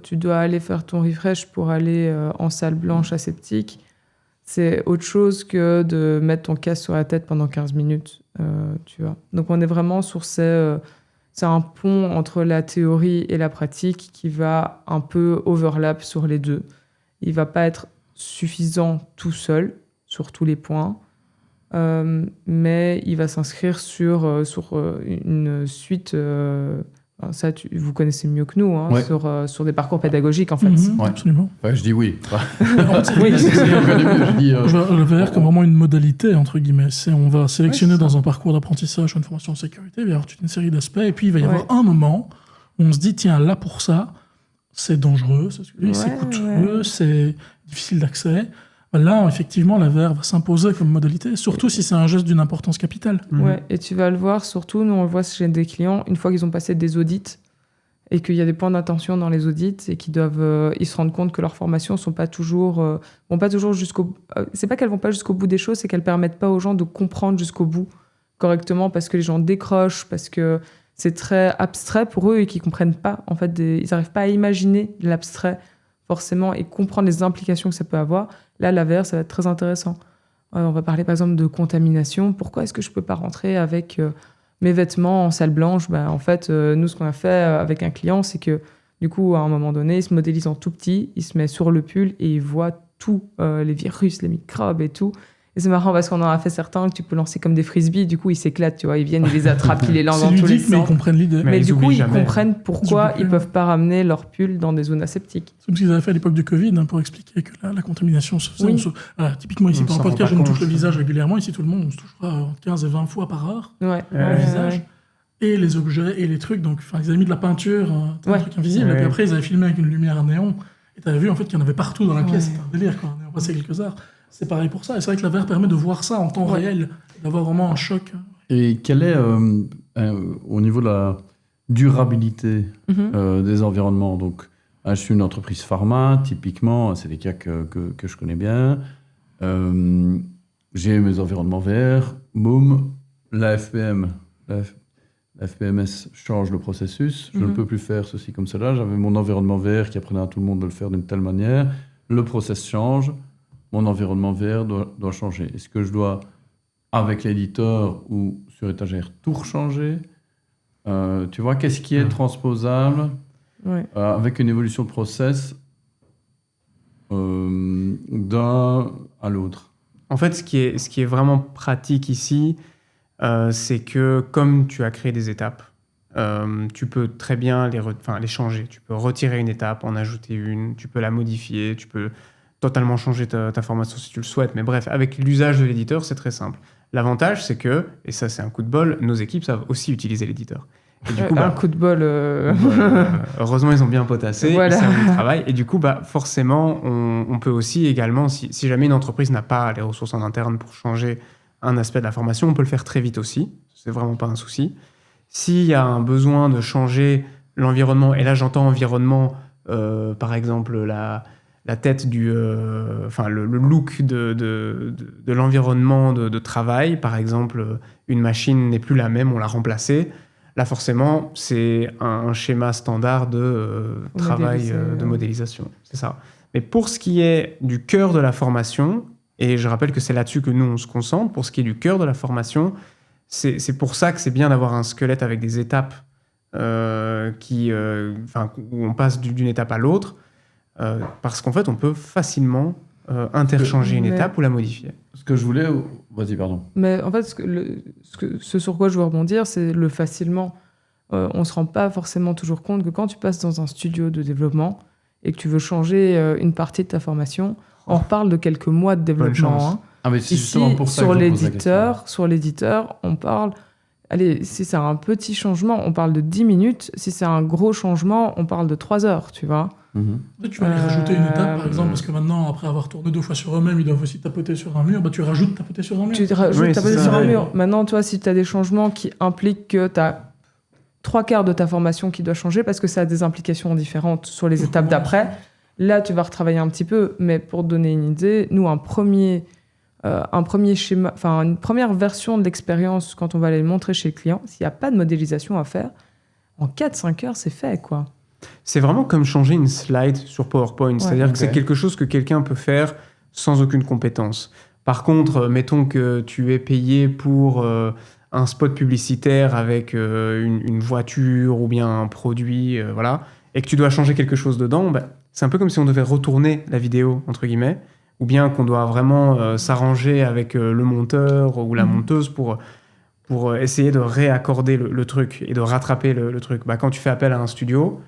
Tu dois aller faire ton refresh pour aller en salle blanche aseptique. C'est autre chose que de mettre ton casque sur la tête pendant 15 minutes, tu vois. Donc on est vraiment sur c'est un pont entre la théorie et la pratique qui va un peu overlap sur les deux. Il va pas être suffisant tout seul sur tous les points, mais il va s'inscrire sur une suite. Ça, vous connaissez mieux que nous, sur des parcours pédagogiques, en fait. Absolument. Enfin, je dis oui. Le VR comme vraiment une modalité, entre guillemets. On va sélectionner dans un parcours d'apprentissage une formation de sécurité, il va y avoir toute une série d'aspects, et puis il va y avoir un moment où on se dit, tiens, là, pour ça, c'est dangereux, c'est coûteux, c'est difficile d'accès. Là, effectivement, la VR va s'imposer comme modalité, surtout si c'est un geste d'une importance capitale. Ouais, et tu vas le voir, surtout, nous on le voit chez des clients, une fois qu'ils ont passé des audits et qu'il y a des points d'attention dans les audits et qu'ils ils se rendent compte que leurs formations vont pas toujours jusqu'au... c'est pas qu'elles vont pas jusqu'au bout des choses, c'est qu'elles permettent pas aux gens de comprendre jusqu'au bout correctement parce que les gens décrochent, parce que c'est très abstrait pour eux et qu'ils comprennent pas. En fait, ils arrivent pas à imaginer l'abstrait forcément et comprendre les implications que ça peut avoir. Là, la VR, ça va être très intéressant. On va parler par exemple de contamination. Pourquoi est-ce que je peux pas rentrer avec mes vêtements en salle blanche ? En fait, nous, ce qu'on a fait avec un client, c'est que du coup, à un moment donné, il se modélise en tout petit, il se met sur le pull et il voit tous les virus, les microbes et tout. Et c'est marrant parce qu'on en a fait certains que tu peux lancer comme des frisbees. Du coup, ils s'éclatent, tu vois. Ils viennent, ils les attrapent, ils les lancent dans tous les sens. Mais ils comprennent l'idée. Mais du coup, ils comprennent pourquoi ils peuvent pas ramener leur pull dans des zones aseptiques. C'est ce qu'ils avaient fait à l'époque du Covid pour expliquer que la contamination se faisait. Typiquement, ici, par un podcast, on touche le visage régulièrement. Ici, tout le monde, on se touchera entre 15 et 20 fois par heure le visage. Et les objets et les trucs. Donc, ils avaient mis de la peinture, un truc invisible. Et puis après, ils avaient filmé avec une lumière à néon. Et tu avais vu en fait, qu'il y en avait partout dans la pièce. C'était un délire, quoi. On a passé quelques heures. C'est pareil pour ça. Et c'est vrai que la VR permet de voir ça en temps réel, d'avoir vraiment un choc. Et quel est, au niveau de la durabilité des environnements, donc, je suis une entreprise pharma, typiquement, c'est des cas que je connais bien. j'ai mes environnements VR, boum, la FPMS change le processus, je ne peux plus faire ceci comme cela, j'avais mon environnement VR qui apprenait à tout le monde de le faire d'une telle manière, le process change, mon environnement VR doit changer. Est-ce que je dois, avec l'éditeur ou sur étagère, tout rechanger? Tu vois, qu'est-ce qui est transposable avec une évolution de process d'un à l'autre? En fait, ce qui est vraiment pratique ici, c'est que comme tu as créé des étapes, tu peux très bien les changer. Tu peux retirer une étape, en ajouter une, tu peux la modifier, tu peux totalement changer ta formation si tu le souhaites. Mais bref, avec l'usage de l'éditeur, c'est très simple. L'avantage, c'est que, et ça c'est un coup de bol, nos équipes savent aussi utiliser l'éditeur. Et du coup, un coup de bol. Heureusement, ils ont bien potassé, voilà. ils savent du travail. Et du coup, forcément, on peut aussi également, si jamais une entreprise n'a pas les ressources en interne pour changer un aspect de la formation, on peut le faire très vite aussi. C'est vraiment pas un souci. S'il y a un besoin de changer l'environnement, et là j'entends environnement, par exemple la tête le look de l'environnement de travail, par exemple, une machine n'est plus la même, on l'a remplacée. Là, forcément, c'est un schéma standard de travail, de modélisation. C'est ça. Mais pour ce qui est du cœur de la formation, et je rappelle que c'est là-dessus que nous, on se concentre, pour ce qui est du cœur de la formation, c'est pour ça que c'est bien d'avoir un squelette avec des étapes où on passe d'une étape à l'autre, parce qu'en fait, on peut facilement interchanger une étape ou la modifier. Ce que je voulais... Vas-y, pardon. Mais en fait, ce sur quoi je veux rebondir, c'est le facilement. On ne se rend pas forcément toujours compte que quand tu passes dans un studio de développement et que tu veux changer une partie de ta formation, on reparle de quelques mois de développement. Hein. Ah, mais c'est ici, pour ça sur l'éditeur, on parle... Allez, si c'est un petit changement, on parle de 10 minutes. Si c'est un gros changement, on parle de 3 heures, tu vois. Tu vas aller rajouter une étape, par exemple, parce que maintenant, après avoir tourné 2 fois sur eux-mêmes, ils doivent aussi tapoter sur un mur. Tu rajoutes tapoter sur un mur. Tu rajoutes tapoter sur un mur. Maintenant, toi, si tu as des changements qui impliquent que tu as 3/4 de ta formation qui doit changer parce que ça a des implications différentes sur les étapes d'après, là, tu vas retravailler un petit peu. Mais pour te donner une idée, nous, un premier schéma, une première version de l'expérience, quand on va aller le montrer chez le client, s'il n'y a pas de modélisation à faire, en 4-5 heures, c'est fait, quoi. C'est vraiment comme changer une slide sur PowerPoint. C'est-à-dire que c'est quelque chose que quelqu'un peut faire sans aucune compétence. Par contre, mettons que tu es payé pour un spot publicitaire avec une voiture ou bien un produit, et que tu dois changer quelque chose dedans, c'est un peu comme si on devait retourner la vidéo, entre guillemets, ou bien qu'on doit vraiment s'arranger avec le monteur ou la monteuse pour essayer de réaccorder le truc et de rattraper le truc. Quand tu fais appel à un studio,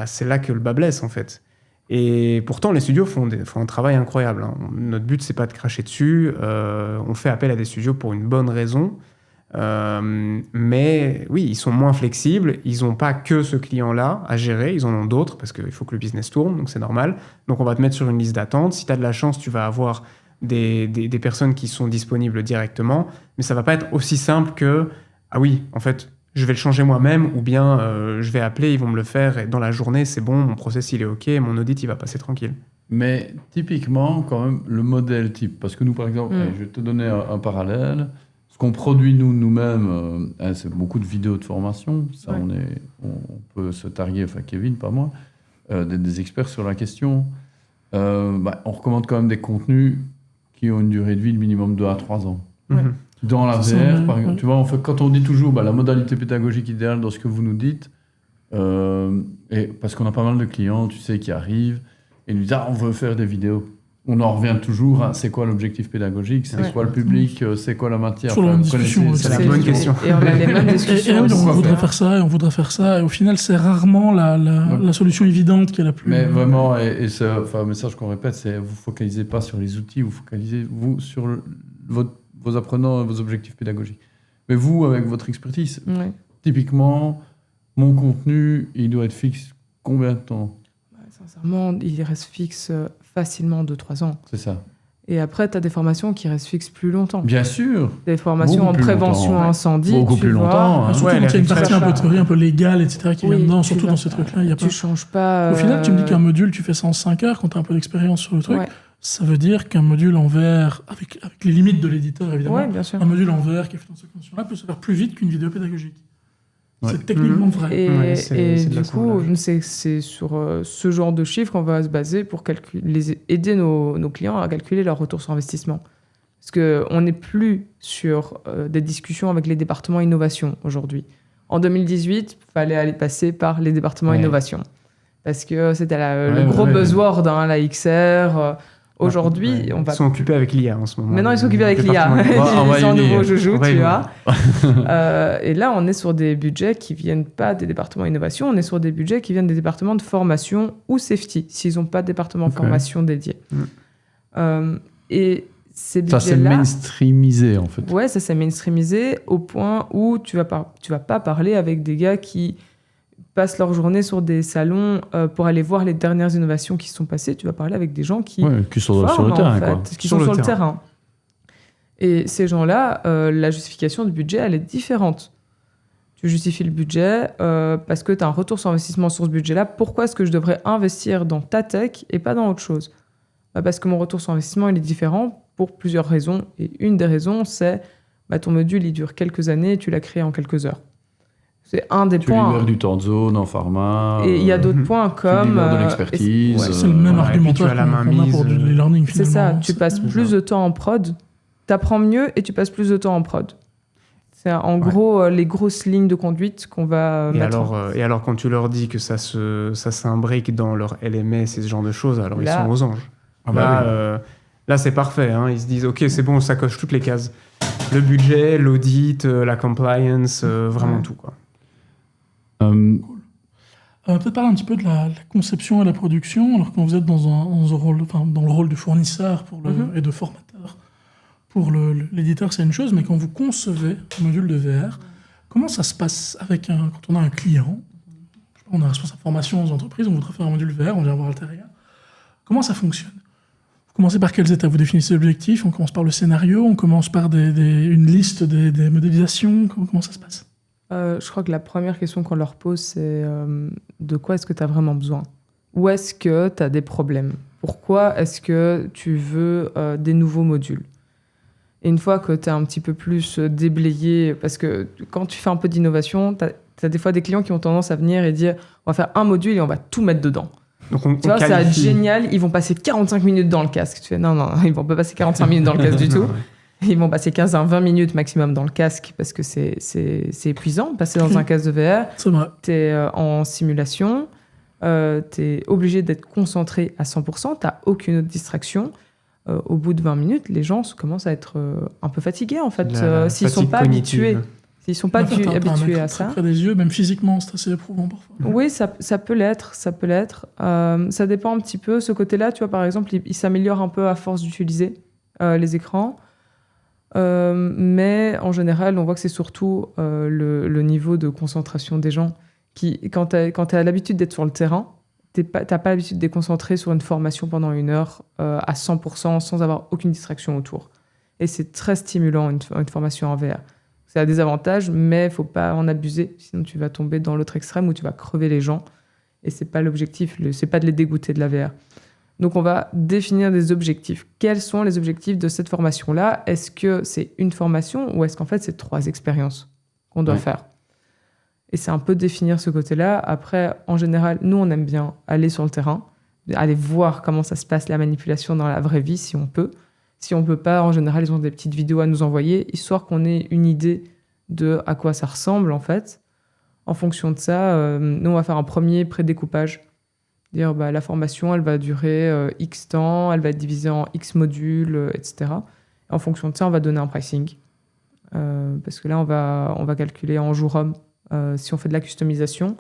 c'est là que le bas blesse, en fait. Et pourtant, les studios font un travail incroyable. Hein. Notre but, c'est pas de cracher dessus. On fait appel à des studios pour une bonne raison. Mais oui, ils sont moins flexibles. Ils n'ont pas que ce client-là à gérer. Ils en ont d'autres parce qu'il faut que le business tourne, donc c'est normal. Donc on va te mettre sur une liste d'attente. Si tu as de la chance, tu vas avoir des personnes qui sont disponibles directement. Mais ça va pas être aussi simple que « Ah oui, en fait, je vais le changer moi-même » ou bien je vais appeler, ils vont me le faire et dans la journée, c'est bon, mon process, il est OK, mon audit, il va passer tranquille. Mais typiquement, quand même, le modèle type. Parce que nous, par exemple, je vais te donner un parallèle. Ce qu'on produit nous-mêmes, c'est beaucoup de vidéos de formation. Ça, on peut se targuer, enfin Kevin, pas moi, des experts sur la question. On recommande quand même des contenus qui ont une durée de vie de minimum 2 à 3 ans. Dans la VR, par exemple, tu vois, quand on dit toujours la modalité pédagogique idéale dans ce que vous nous dites, et parce qu'on a pas mal de clients, tu sais, qui arrivent et nous disent on veut faire des vidéos. On en revient toujours à c'est quoi l'objectif pédagogique, c'est quoi le public, c'est quoi la matière. C'est la bonne question. Et on a les mêmes discussions. On voudrait faire ça et on voudrait faire ça. Et au final, c'est rarement la solution évidente qui est la plus... Mais vraiment, et un message qu'on répète, c'est vous focalisez pas sur les outils, vous focalisez sur vos apprenants et vos objectifs pédagogiques. Mais vous, avec votre expertise, typiquement, mon contenu, il doit être fixe combien de temps ? Sincèrement, il reste fixe facilement 2-3 ans. C'est ça. Et après, tu as des formations qui restent fixes plus longtemps. Bien sûr. Des formations en prévention incendie. Beaucoup plus longtemps. Surtout quand il y a une partie un peu théorie, un peu légale, etc. qui vient dedans, surtout dans ces trucs-là. Tu changes pas... Au final, tu me dis qu'un module, tu fais ça en 5 heures quand tu as un peu d'expérience sur le truc. Ça veut dire qu'un module en VR, avec les limites de l'éditeur évidemment, Ouais, bien sûr. un module en VR qui est fait dans cette condition-là peut se faire plus vite qu'une vidéo pédagogique. C'est techniquement vrai. Et du coup, c'est sur ce genre de chiffres qu'on va se baser pour aider nos clients à calculer leur retour sur investissement. Parce qu'on n'est plus sur des discussions avec les départements innovation aujourd'hui. En 2018, il fallait aller passer par les départements innovation. Parce que c'était le gros buzzword, la XR. Aujourd'hui, ils sont occupés avec l'IA en ce moment. Maintenant, ils sont occupés avec l'IA. Ils sont nouveau joujou, tu vois. Et là, on est sur des budgets qui viennent pas des départements innovation, on est sur des budgets qui viennent des départements de formation ou safety, s'ils n'ont pas de département de formation dédié. Et ces budgets-là... Ça s'est mainstreamisé, en fait. Ouais, ça s'est mainstreamisé au point où tu vas pas parler avec des gars qui passent leur journée sur des salons pour aller voir les dernières innovations qui se sont passées. Tu vas parler avec des gens qui sont sur le terrain, quoi. Qui sont sur le terrain. Et ces gens-là, la justification du budget, elle est différente. Tu justifies le budget parce que tu as un retour sur investissement sur ce budget-là. Pourquoi est-ce que je devrais investir dans ta tech et pas dans autre chose ? Parce que mon retour sur investissement, il est différent pour plusieurs raisons. Et une des raisons, c'est ton module, il dure quelques années et tu l'as créé en quelques heures. C'est un des points. Tu libères du temps de zone en pharma. Et il y a d'autres points comme... Tu libères de l'expertise. C'est le même argumentaire qu'on a pour les learning, finalement. C'est ça, tu passes plus de temps en prod, t'apprends mieux et tu passes plus de temps en prod. C'est en gros les grosses lignes de conduite qu'on va mettre. Et alors, quand tu leur dis que ça s'imbrique dans leur LMS et ce genre de choses, alors là, ils sont aux anges. Là, c'est parfait. Hein. Ils se disent, OK, c'est bon, ça coche toutes les cases. Le budget, l'audit, la compliance, vraiment tout, quoi. Peut-être parler un petit peu de la conception et la production, alors quand vous êtes dans le rôle de fournisseur et de formateur. Pour l'éditeur, c'est une chose, mais quand vous concevez un module de VR, comment ça se passe quand on a un client, on a un responsable formation aux entreprises, on voudrait faire un module VR, on vient voir Alteria. Comment ça fonctionne ? Vous commencez par quelles étapes ? Vous définissez l'objectif, on commence par le scénario, on commence par une liste des modélisations, comment ça se passe ? Je crois que la première question qu'on leur pose, c'est de quoi est-ce que tu as vraiment besoin ? Où est-ce que tu as des problèmes ? Pourquoi est-ce que tu veux des nouveaux modules ? Et une fois que tu as un petit peu plus déblayé, parce que quand tu fais un peu d'innovation, tu as des fois des clients qui ont tendance à venir et dire on va faire un module et on va tout mettre dedans. Donc tu vois, ça va être génial, ils vont passer 45 minutes dans le casque. Tu fais non, ils vont pas passer 45 minutes dans le casque du tout. Ils vont passer 15 à 20 minutes maximum dans le casque parce que c'est épuisant. Passer dans un casque de VR, tu es en simulation, tu es obligé d'être concentré à 100%, tu n'as aucune autre distraction. Au bout de 20 minutes, les gens commencent à être un peu fatigués en fait, s'ils ne sont pas habitués. S'ils ne sont pas habitués à ça. Près des yeux, même physiquement, c'est assez éprouvant parfois. Oui, ça peut l'être. Ça dépend un petit peu. Ce côté-là, tu vois, par exemple, il s'améliore un peu à force d'utiliser les écrans. Mais en général, on voit que c'est surtout le niveau de concentration des gens qui, quand tu as l'habitude d'être sur le terrain, tu n'as pas l'habitude de te concentrer sur une formation pendant 1 heure à 100% sans avoir aucune distraction autour. Et c'est très stimulant, une formation en VR. Ça a des avantages, mais il ne faut pas en abuser, sinon tu vas tomber dans l'autre extrême où tu vas crever les gens. Et ce n'est pas l'objectif, ce n'est pas de les dégoûter de la VR. Donc on va définir des objectifs. Quels sont les objectifs de cette formation-là ? Est-ce que c'est une formation ou est-ce qu'en fait c'est 3 expériences qu'on doit faire ? Et c'est un peu définir ce côté-là. Après, en général, nous on aime bien aller sur le terrain, aller voir comment ça se passe la manipulation dans la vraie vie si on peut. Si on ne peut pas, en général, ils ont des petites vidéos à nous envoyer, histoire qu'on ait une idée de à quoi ça ressemble, en fait. En fonction de ça, nous, on va faire un premier prédécoupage. Dire, la formation, elle va durer X temps, elle va être divisée en X modules, etc. Et en fonction de ça, on va donner un pricing. Parce que là, on va calculer en jour homme. Si on fait de la customisation,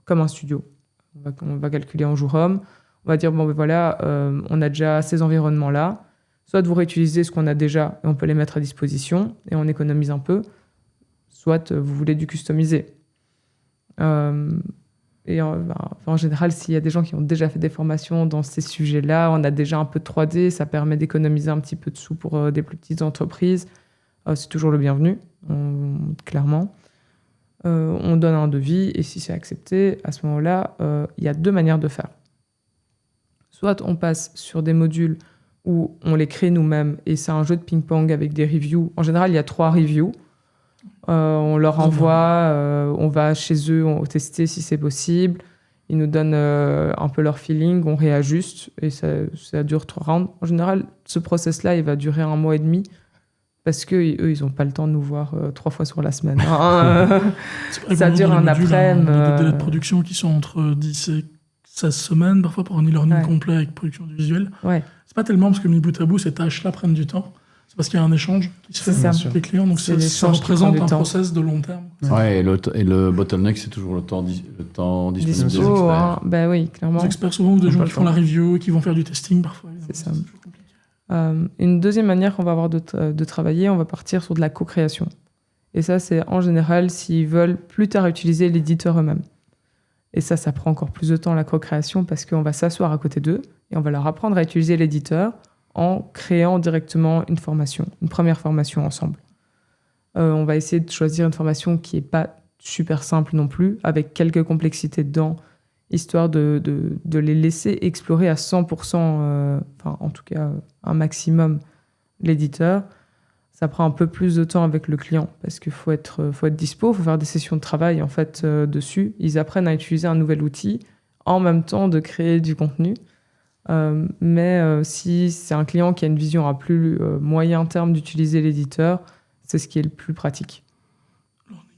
comme un studio. On va calculer en jour homme. On va dire, on a déjà ces environnements-là. Soit vous réutilisez ce qu'on a déjà et on peut les mettre à disposition et on économise un peu, soit vous voulez du customiser. En général, s'il y a des gens qui ont déjà fait des formations dans ces sujets-là, on a déjà un peu de 3D, ça permet d'économiser un petit peu de sous pour des plus petites entreprises. C'est toujours le bienvenu, clairement. On donne un devis et si c'est accepté, à ce moment-là, il y a 2 manières de faire. Soit on passe sur des modules où on les crée nous-mêmes. Et c'est un jeu de ping-pong avec des reviews. En général, il y a 3 reviews. On leur envoie, on va chez eux, on tester si c'est possible. Ils nous donnent un peu leur feeling, on réajuste et ça dure 3 rounds. En général, ce process-là, il va durer 1 mois et demi parce qu'eux, ils n'ont pas le temps de nous voir 3 fois sur la semaine. Ça dure un après-midi. On a des délais de production qui sont entre 10 et 16 semaines, parfois pour un e-learning complet avec production du visuel. Ouais. C'est pas tellement parce que mis bout à bout, ces tâches-là prennent du temps. C'est parce qu'il y a un échange qui se fait avec les clients, donc ça représente un process de long terme. Ouais, et le bottleneck, c'est toujours le temps disponible des experts. Hein. Ben oui, clairement. Les experts, souvent, ou des gens qui font la review, qui vont faire du testing parfois. C'est ça. Une deuxième manière qu'on va avoir de travailler, on va partir sur de la co-création. Et ça, c'est en général s'ils veulent plus tard utiliser l'éditeur eux-mêmes. Et ça prend encore plus de temps, la co-création, parce qu'on va s'asseoir à côté d'eux et on va leur apprendre à utiliser l'éditeur en créant directement une première formation ensemble. On va essayer de choisir une formation qui n'est pas super simple non plus, avec quelques complexités dedans, histoire de les laisser explorer à 100%, en tout cas un maximum, l'éditeur. Ça prend un peu plus de temps avec le client, parce qu'il faut être dispo, il faut faire des sessions de travail en fait, dessus. Ils apprennent à utiliser un nouvel outil, en même temps de créer du contenu. Mais si c'est un client qui a une vision à plus moyen terme d'utiliser l'éditeur, c'est ce qui est le plus pratique.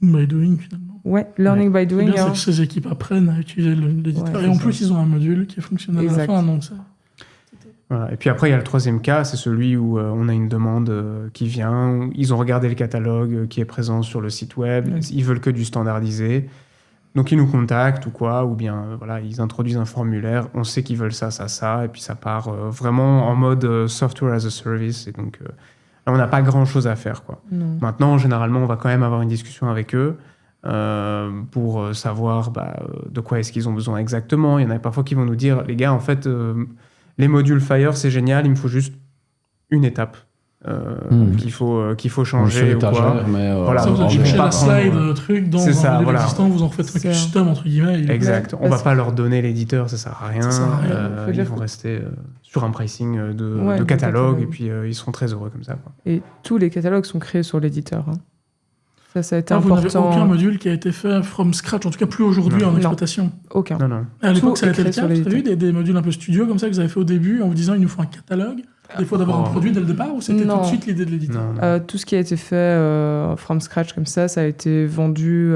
Learning by doing, finalement. Ouais, learning by doing. C'est que ces équipes apprennent à utiliser l'éditeur. Et en plus, ils ont un module qui est fonctionnel à la fin. Donc ça... Voilà. Et puis après, il y a le troisième cas, c'est celui où on a une demande qui vient, ils ont regardé le catalogue qui est présent sur le site web, ils veulent que du standardisé. Donc ils nous contactent ou quoi, ou bien ils introduisent un formulaire, on sait qu'ils veulent ça, et puis ça part vraiment en mode software as a service. Et donc là, on n'a pas grand-chose à faire, quoi. Maintenant, généralement, on va quand même avoir une discussion avec eux pour savoir de quoi est-ce qu'ils ont besoin exactement. Il y en a parfois qui vont nous dire, les gars, en fait, les modules Fire, c'est génial, il me faut juste une étape. qu'il faut changer ou quoi. Ça, vous avez cherché la slide truc dans un modèle existant, vous en refaites un custom entre guillemets. Exact. On va pas leur donner l'éditeur, ça sert à rien. Ils vont rester sur un pricing de catalogue et puis ils seront très heureux comme ça, quoi. Et tous les catalogues sont créés sur l'éditeur. Ça a été important. Vous n'avez aucun module qui a été fait from scratch, en tout cas plus aujourd'hui en exploitation. Aucun. Non. À l'époque, ça a été le cas. Vous avez vu des modules un peu studio comme ça que vous avez fait au début en vous disant il nous faut un catalogue. Des fois d'avoir un produit dès le départ ou c'était tout de suite l'idée de l'éditeur? Tout ce qui a été fait from scratch comme ça a été vendu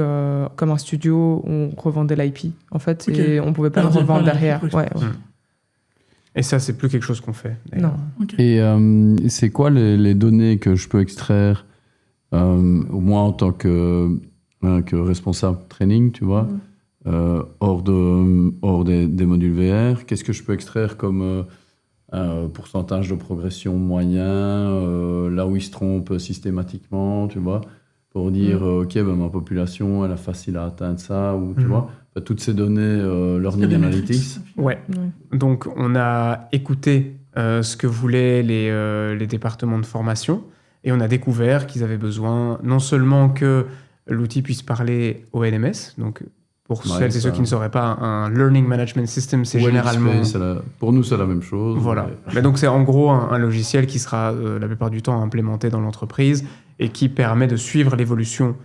comme un studio. On revendait l'IP en fait et on pouvait pas le revendre derrière. Et ça, c'est plus quelque chose qu'on fait. Non. Et c'est quoi les données que je peux extraire, au moins en tant que responsable training, tu vois, hors des modules VR? Qu'est-ce que je peux extraire comme pourcentage de progression moyen, là où ils se trompent systématiquement, tu vois, pour dire ok, ma population elle a facile à atteindre ça, ou tu vois, toutes ces données learning analytics. Donc on a écouté ce que voulaient les départements de formation et on a découvert qu'ils avaient besoin non seulement que l'outil puisse parler au LMS, donc pour celles et ceux qui ne sauraient pas, un Learning Management System, c'est généralement... Pour nous, c'est la même chose. Voilà. Mais donc, c'est en gros un logiciel qui sera la plupart du temps implémenté dans l'entreprise et qui permet de suivre l'évolution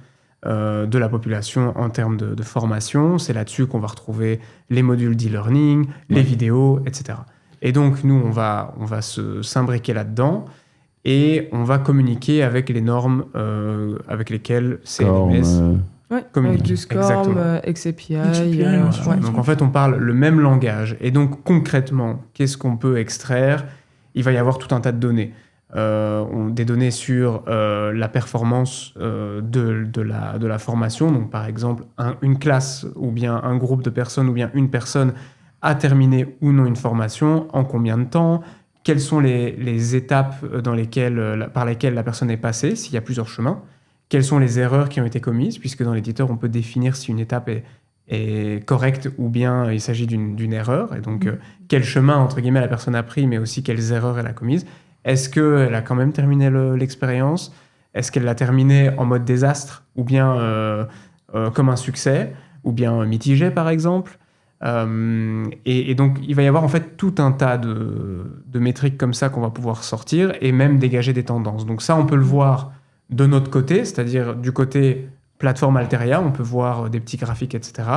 de la population en termes de formation. C'est là-dessus qu'on va retrouver les modules d'e-learning, les vidéos, etc. Et donc, nous, on va s'imbriquer là-dedans et on va communiquer avec les normes avec lesquelles CLMS... avec du SCORM, XAPI. Donc en fait, on parle le même langage. Et donc concrètement, qu'est-ce qu'on peut extraire? Il va y avoir tout un tas de données. Des données sur la performance de la formation. Donc par exemple, une classe ou bien un groupe de personnes ou bien une personne a terminé ou non une formation, en combien de temps, quelles sont les étapes par lesquelles la personne est passée, s'il y a plusieurs chemins. Quelles sont les erreurs qui ont été commises, puisque dans l'éditeur, on peut définir si une étape est correcte ou bien il s'agit d'une erreur. Et donc, quel chemin, entre guillemets, la personne a pris, mais aussi quelles erreurs elle a commises. Est-ce qu'elle a quand même terminé l'expérience? Est-ce qu'elle l'a terminé en mode désastre ou bien comme un succès ou bien mitigé, par exemple? Et donc, il va y avoir en fait tout un tas de métriques comme ça qu'on va pouvoir sortir et même dégager des tendances. Donc ça, on peut le voir de notre côté, c'est-à-dire du côté plateforme Alteria, on peut voir des petits graphiques, etc.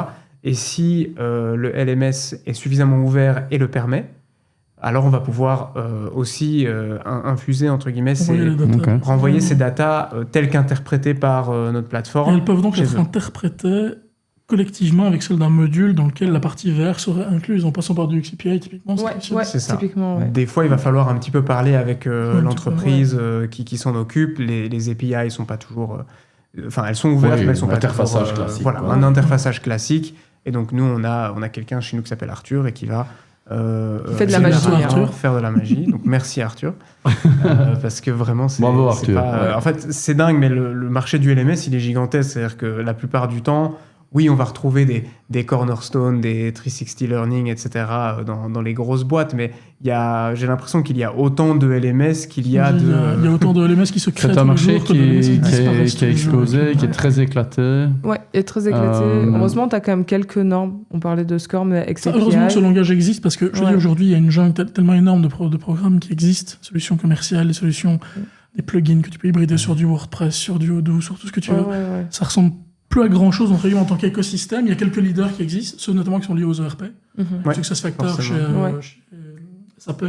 Et si le LMS est suffisamment ouvert et le permet, alors on va pouvoir aussi infuser, entre guillemets, renvoyer ces datas telles qu'interprétées par notre plateforme. Et elles peuvent donc être interprétées collectivement avec celle d'un module dans lequel la partie VR serait incluse en passant par du XAPI, typiquement. C'est ça. Typiquement, ouais. Des fois, il va falloir un petit peu parler avec l'entreprise qui s'en occupe. Les API sont pas toujours... Enfin, elles sont ouvertes, mais elles sont pas interfaçage classique. Voilà, un interfaçage classique. Et donc, nous, on a quelqu'un chez nous qui s'appelle Arthur et qui va... fait de la magie. Faire de la magie. Donc, merci Arthur. Parce que vraiment, bravo, Arthur. Pas, en fait, c'est dingue, mais le marché du LMS, il est gigantesque. C'est-à-dire que la plupart du temps... Oui, on va retrouver des Cornerstone, des 360 Learning, etc. dans les grosses boîtes, mais j'ai l'impression qu'il y a autant de LMS qu'il y a de... Il y a autant de LMS qui se créent. C'est un marché qui a explosé, qui est très éclaté. Ouais, et très éclaté. Heureusement, tu as quand même quelques normes. On parlait de SCORM, mais XAPI. Heureusement que ce langage existe, parce que je veux dire, aujourd'hui, il y a une jungle tellement énorme de programmes qui existent, solutions commerciales, des solutions, des plugins que tu peux hybrider sur du WordPress, sur du Odoo, sur tout ce que tu veux. Ça ressemble plus à grand chose en tant qu'écosystème. Il y a quelques leaders qui existent, ceux notamment qui sont liés aux ERP. SuccessFactors chez SAP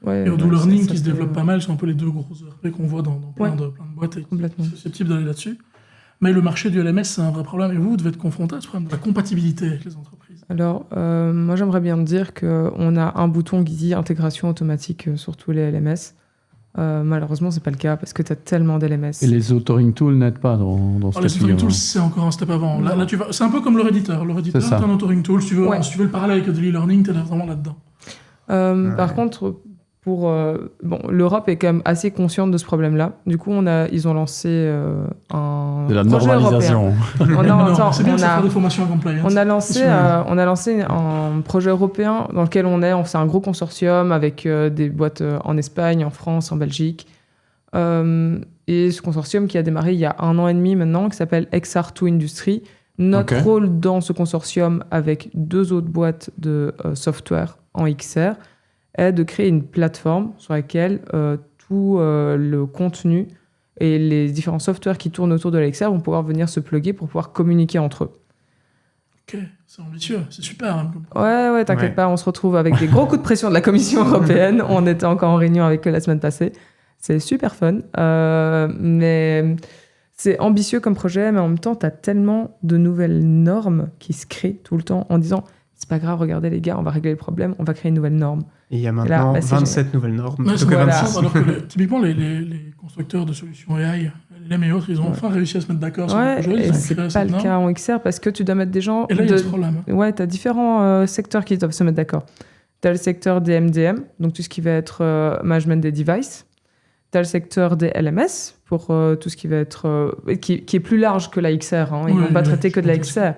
et Odoo Learning qui se développent pas mal, sont un peu les deux gros ERP qu'on voit dans plein de boîtes et qui sont susceptibles d'aller là-dessus. Mais le marché du LMS, c'est un vrai problème. Et vous devez être confronté à ce problème de la compatibilité avec les entreprises. Alors, moi, j'aimerais bien dire qu'on a un bouton qui dit intégration automatique sur tous les LMS. Malheureusement, c'est pas le cas parce que tu as tellement d'LMS. Et les authoring tools n'aident pas dans ce cas. Les authoring tools, c'est encore un step avant. Là, c'est un peu comme le Redditor. Le Redditor, c'est un authoring tool. Si tu veux le parallèle avec le e-learning, tu es vraiment là-dedans. Par contre, l'Europe est quand même assez consciente de ce problème-là. Du coup, ils ont lancé un de la projet normalisation. C'est bien de faire des formations à compliance. On a lancé un projet européen dans lequel on fait un gros consortium avec des boîtes en Espagne, en France, en Belgique. Et ce consortium qui a démarré il y a 1 an et demi maintenant, qui s'appelle XR2 Industry. Notre rôle dans ce consortium avec 2 autres boîtes de software en XR est de créer une plateforme sur laquelle tout le contenu et les différents softwares qui tournent autour de la XR vont pouvoir venir se plugger pour pouvoir communiquer entre eux. Ok, c'est ambitieux, c'est super. Hein. Ouais, t'inquiète pas, on se retrouve avec des gros coups de pression de la Commission européenne. On était encore en réunion avec eux la semaine passée. C'est super fun. Mais c'est ambitieux comme projet, mais en même temps, t'as tellement de nouvelles normes qui se créent tout le temps en disant c'est pas grave, regardez les gars, on va régler le problème, on va créer une nouvelle norme. Et il y a maintenant 27 nouvelles normes. Alors que typiquement, les constructeurs de solutions AI, les meilleurs, ils ont enfin réussi à se mettre d'accord sur le projet. Et c'est pas le cas en XR parce que tu dois mettre des gens... Et là, il y a ce problème. Ouais, tu as différents secteurs qui doivent se mettre d'accord. Tu as le secteur des MDM, donc tout ce qui va être management des devices. Tu as le secteur des LMS, pour tout ce qui va être... qui est plus large que la XR. Hein. Ils ne vont pas traiter que de la XR.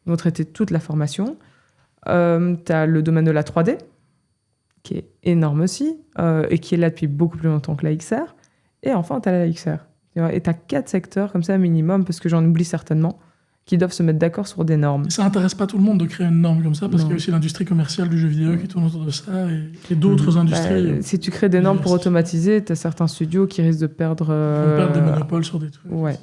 Ils vont traiter toute la formation. Tu as le domaine de la 3D, qui est énorme aussi, et qui est là depuis beaucoup plus longtemps que la XR. Et enfin, tu as la XR. Et tu as 4 secteurs comme ça minimum, parce que j'en oublie certainement, qui doivent se mettre d'accord sur des normes. Ça n'intéresse pas tout le monde de créer une norme comme ça, parce qu'il y a aussi l'industrie commerciale du jeu vidéo qui tourne autour de ça, et d'autres industries. Si tu crées des normes pour automatiser, tu as certains studios qui risquent de perdre... des monopoles sur des trucs. Ouais.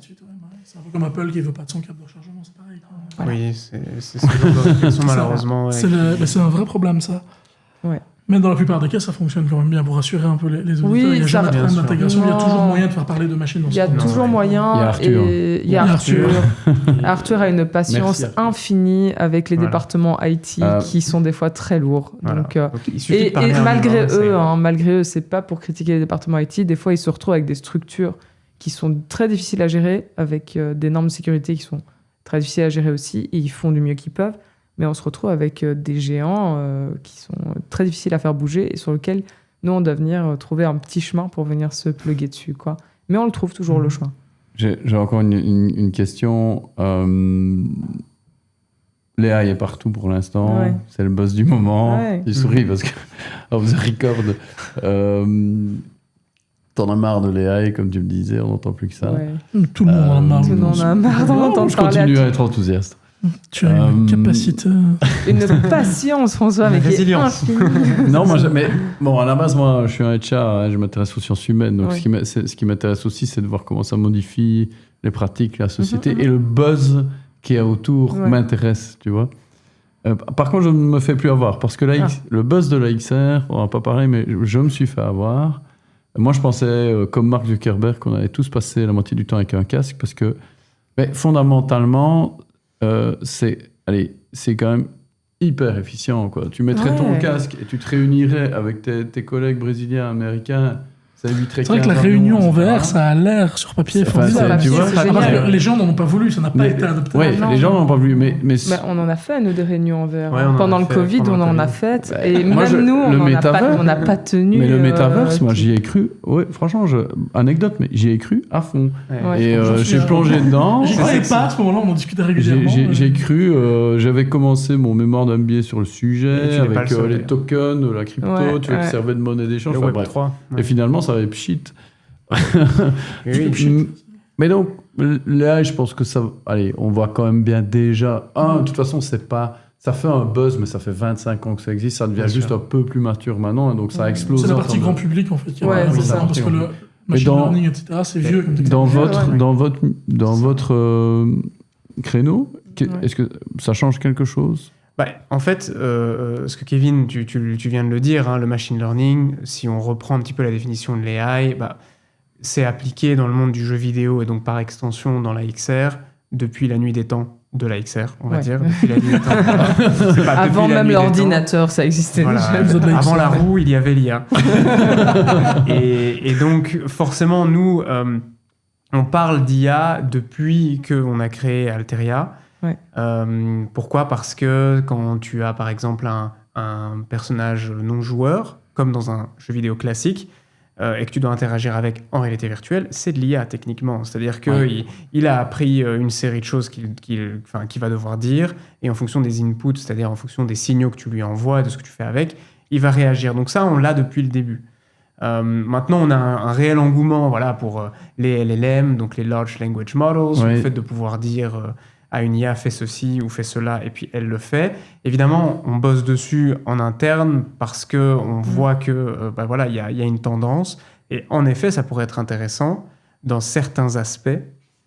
C'est un peu comme Apple qui ne veut pas de son câble de rechargement, c'est pareil. Voilà. Oui, c'est ce genre de réflexion, malheureusement. C'est un vrai problème, ça. Ouais. Mais dans la plupart des cas, ça fonctionne quand même bien pour rassurer un peu les auditeurs. Oui, il n'y a jamais de problème d'intégration. Il y a toujours moyen de faire parler de machines. Il y a toujours moyen. Il y a Arthur. Arthur a une patience infinie avec les départements IT qui sont des fois très lourds. Voilà. Donc, et malgré eux, c'est pas pour critiquer les départements IT. Des fois, ils se retrouvent avec des structures qui sont très difficiles à gérer, avec des normes de sécurité qui sont très difficiles à gérer aussi, et ils font du mieux qu'ils peuvent. Mais on se retrouve avec des géants qui sont très difficiles à faire bouger et sur lesquels nous, on doit venir trouver un petit chemin pour venir se plugger dessus, quoi. Mais on le trouve toujours, le chemin. J'ai encore une question. Léa est partout pour l'instant. Ouais. C'est le boss du moment. Ouais. Il sourit parce que on faisait record. T'en as marre de Léa, comme tu me disais, on n'entend plus que ça. Ouais. Tout le monde en a marre. Tout le monde en a marre d'entendre parler. Je continue à être enthousiaste. Tu as une capacité. Une patience, François, mais qui est infinie. Non, à la base, moi, je suis un HR, je m'intéresse aux sciences humaines. Donc, ce qui m'intéresse aussi, c'est de voir comment ça modifie les pratiques, la société. Et le buzz qu'il y a autour m'intéresse, tu vois. Par contre, je ne me fais plus avoir. Parce que le buzz de la XR, on va pas parler, mais je me suis fait avoir. Moi, je pensais, comme Mark Zuckerberg, qu'on allait tous passer la moitié du temps avec un casque. Parce que, fondamentalement... c'est quand même hyper efficient, quoi. Tu mettrais ton casque et tu te réunirais avec tes collègues brésiliens, américains. C'est vrai que la réunion en VR, ça a l'air sur papier formidable. Tu vois, les gens n'en ont pas voulu, ça n'a pas été adopté. Oui, les gens n'en ont pas voulu. Mais on en a fait, nous, des réunions en VR. Pendant le Covid, on en a fait. Et même nous, on n'a pas tenu. Mais le métaverse, moi, j'y ai cru. Ouais, franchement, anecdote, mais j'y ai cru à fond. Et je suis plongé dedans. J'y croyais pas à ce moment-là, on en discutait régulièrement. J'ai cru. J'avais commencé mon mémoire d'MBA sur le sujet, avec les tokens, la crypto, tu vois, qui servait de monnaie d'échange. Et finalement, ça avait pchit. Mais donc, là, je pense que ça... Allez, on voit quand même bien déjà... de toute façon, c'est pas... Ça fait un buzz, mais ça fait 25 ans que ça existe. Ça devient juste un peu plus mature maintenant, et donc ça a explosé. C'est la partie grand public, en fait. C'est ça, parce que le machine learning, etc., c'est vieux. Comme dans votre créneau, est-ce que ça change quelque chose ? En fait, ce que Kevin, tu viens de le dire, le machine learning, si on reprend un petit peu la définition de l'AI, c'est appliqué dans le monde du jeu vidéo et donc par extension dans la XR depuis la nuit des temps de la XR, on va dire. Depuis la nuit des temps. Avant même l'ordinateur, ça existait déjà. Avant la roue, il y avait l'IA. et donc, forcément, nous, on parle d'IA depuis qu'on a créé Alteria. Pourquoi ? Parce que quand tu as par exemple un personnage non joueur, comme dans un jeu vidéo classique, et que tu dois interagir avec en réalité virtuelle, c'est de l'IA techniquement. C'est-à-dire qu'il a appris une série de choses qu'il va devoir dire, et en fonction des inputs, c'est-à-dire en fonction des signaux que tu lui envoies, de ce que tu fais avec, il va réagir. Donc ça, on l'a depuis le début. Maintenant, on a un réel engouement pour les LLM, donc les Large Language Models, le fait de pouvoir dire... à une IA, fais ceci ou fais cela, et puis elle le fait. Évidemment, on bosse dessus en interne parce qu'on voit que il y a une tendance. Et en effet, ça pourrait être intéressant dans certains aspects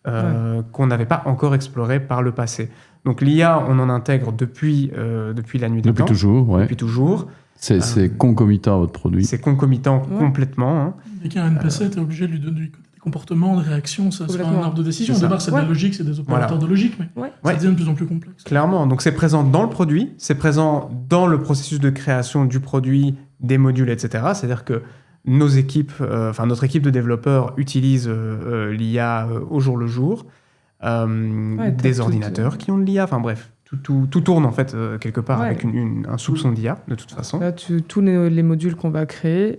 qu'on n'avait pas encore explorés par le passé. Donc l'IA, on en intègre depuis la nuit des temps. Depuis toujours. C'est concomitant à votre produit. C'est concomitant complètement. Dès qu'il y a un NPC, tu es obligé de lui donner des comportements, des réactions, ça sera un arbre de décision. Au départ, c'est de la logique, c'est des opérateurs de logique, mais ça devient de plus en plus complexe. Clairement, donc c'est présent dans le produit, c'est présent dans le processus de création du produit, des modules, etc. C'est-à-dire que notre équipe de développeurs utilise l'IA au jour le jour, des ordinateurs qui ont de l'IA, enfin bref. Tout tourne en fait quelque part avec un soupçon d'IA de toute façon. Là, tous les modules qu'on va créer,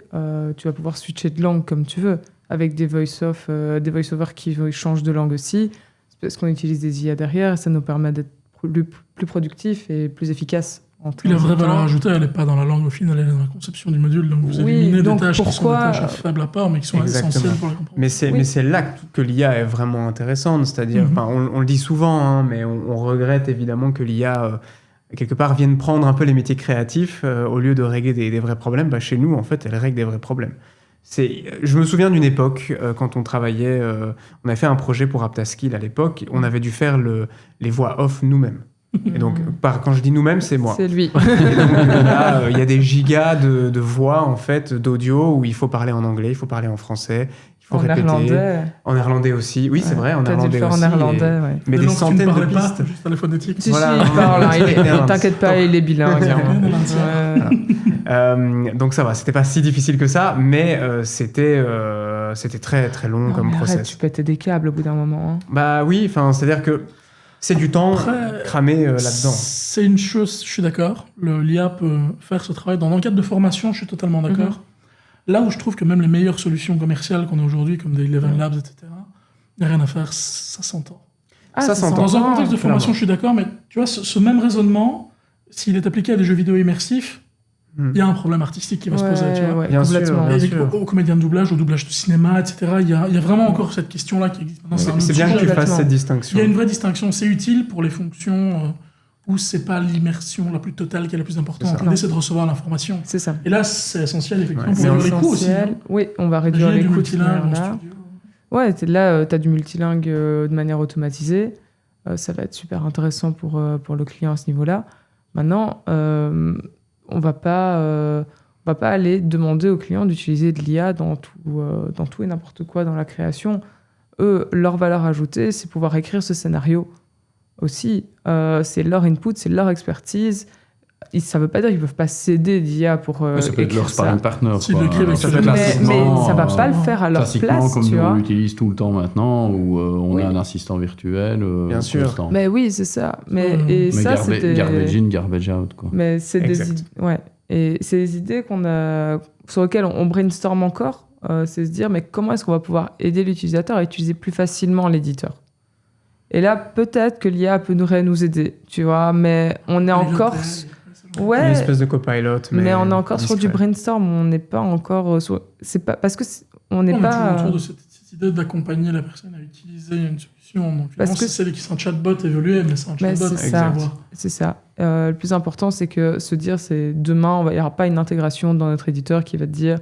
tu vas pouvoir switcher de langue comme tu veux, avec des voice-overs qui changent de langue aussi, parce qu'on utilise des IA derrière, et ça nous permet d'être plus productifs et plus efficaces. Puis la vraie valeur ajoutée, elle n'est pas dans la langue au final, elle est dans la conception du module. Donc vous éliminez des tâches qui sont des tâches à faible apport, mais qui sont essentielles pour la compréhension. Mais c'est là que l'IA est vraiment intéressante. C'est-à-dire, on le dit souvent, mais on regrette évidemment que l'IA, quelque part, vienne prendre un peu les métiers créatifs au lieu de régler des vrais problèmes. Chez nous, en fait, elle règle des vrais problèmes. Je me souviens d'une époque, quand on travaillait, on avait fait un projet pour Aptaskill à l'époque, on avait dû faire les voix off nous-mêmes. Et donc, quand je dis nous-mêmes, c'est moi. C'est lui. Et donc là, il y a des gigas de voix, en fait, d'audio, où il faut parler en anglais, il faut parler en français, il faut répéter. Néerlandais. En néerlandais aussi. Oui, c'est vrai, en néerlandais aussi. Dû le faire en néerlandais, Mais des centaines de pistes. Pas, juste dans les phonétiques. Si, il parle. T'inquiète pas, il est bilingue. Donc ça va, c'était pas si difficile que ça, mais c'était très très long comme process. Tu pétais des câbles au bout d'un moment. Oui, c'est-à-dire que c'est du temps cramé là-dedans. C'est une chose, je suis d'accord. L'IA peut faire ce travail. Dans le cadre de formation, je suis totalement d'accord. Là où je trouve que même les meilleures solutions commerciales qu'on a aujourd'hui, comme des Eleven Labs, etc., il n'y a rien à faire, ça s'entend. Ça s'entend. Dans un contexte de formation, je suis d'accord, mais tu vois, ce même raisonnement, s'il est appliqué à des jeux vidéo immersifs, il y a un problème artistique qui va se poser, tu vois. Ouais, Bien complètement. sûr, bien Et sûr. aux comédiens de doublage, au doublage de cinéma, etc., il y a vraiment encore cette question-là qui existe. Maintenant, C'est bien que tu fasses cette distinction. Il y a une vraie distinction. C'est utile pour les fonctions où c'est pas l'immersion la plus totale qui est la plus importante. L'idée, c'est de recevoir l'information. C'est ça. Et là, c'est essentiel, effectivement, Ouais, pour C'est réduire les coûts aussi. essentiel. Oui, on va réduire Imaginer les du coûs de cette multilingue en manière-là. studio. Ouais, là, tu as du multilingue de manière automatisée. Ça va être super intéressant pour le client à ce niveau-là. Maintenant, on va pas aller demander aux clients d'utiliser de l'IA dans tout et n'importe quoi dans la création. Eux, leur valeur ajoutée, c'est pouvoir écrire ce scénario aussi. C'est leur input, c'est leur expertise. Ça ne veut pas dire qu'ils ne peuvent pas s'aider d'IA pour Ça peut être écrire leur ça. sparring partner. S'ils quoi. l'écrivent avec Ça ce peut être jeu. Mais l'assistant, ça ne va pas le faire à leur classiquement, place, comme tu nous, on vois. l'utilise tout le temps maintenant, où on Oui. a un assistant virtuel Bien sûr. constant. Mais oui, c'est ça. Et Mais ça, c'était... garbage in, garbage out. Quoi. Mais c'est Exact. ouais. Et c'est des idées sur lesquelles on brainstorm encore. C'est se dire, mais comment est-ce qu'on va pouvoir aider l'utilisateur à utiliser plus facilement l'éditeur? Et là, peut-être que l'IA peut nous aider, tu vois, mais on est encore... Une Ouais, espèce de copilot, mais on est encore sur du discret. brainstorm. On n'est pas encore sur... C'est pas... Parce que on n'est On est pas... toujours autour de cette idée d'accompagner la personne à utiliser une solution. Donc, Parce parce que que c'est un chatbot évolué, mais c'est un Mais chatbot. c'est ça. savoir. C'est ça. Le plus important, c'est que se dire, c'est demain, il n'y aura pas une intégration dans notre éditeur qui va te dire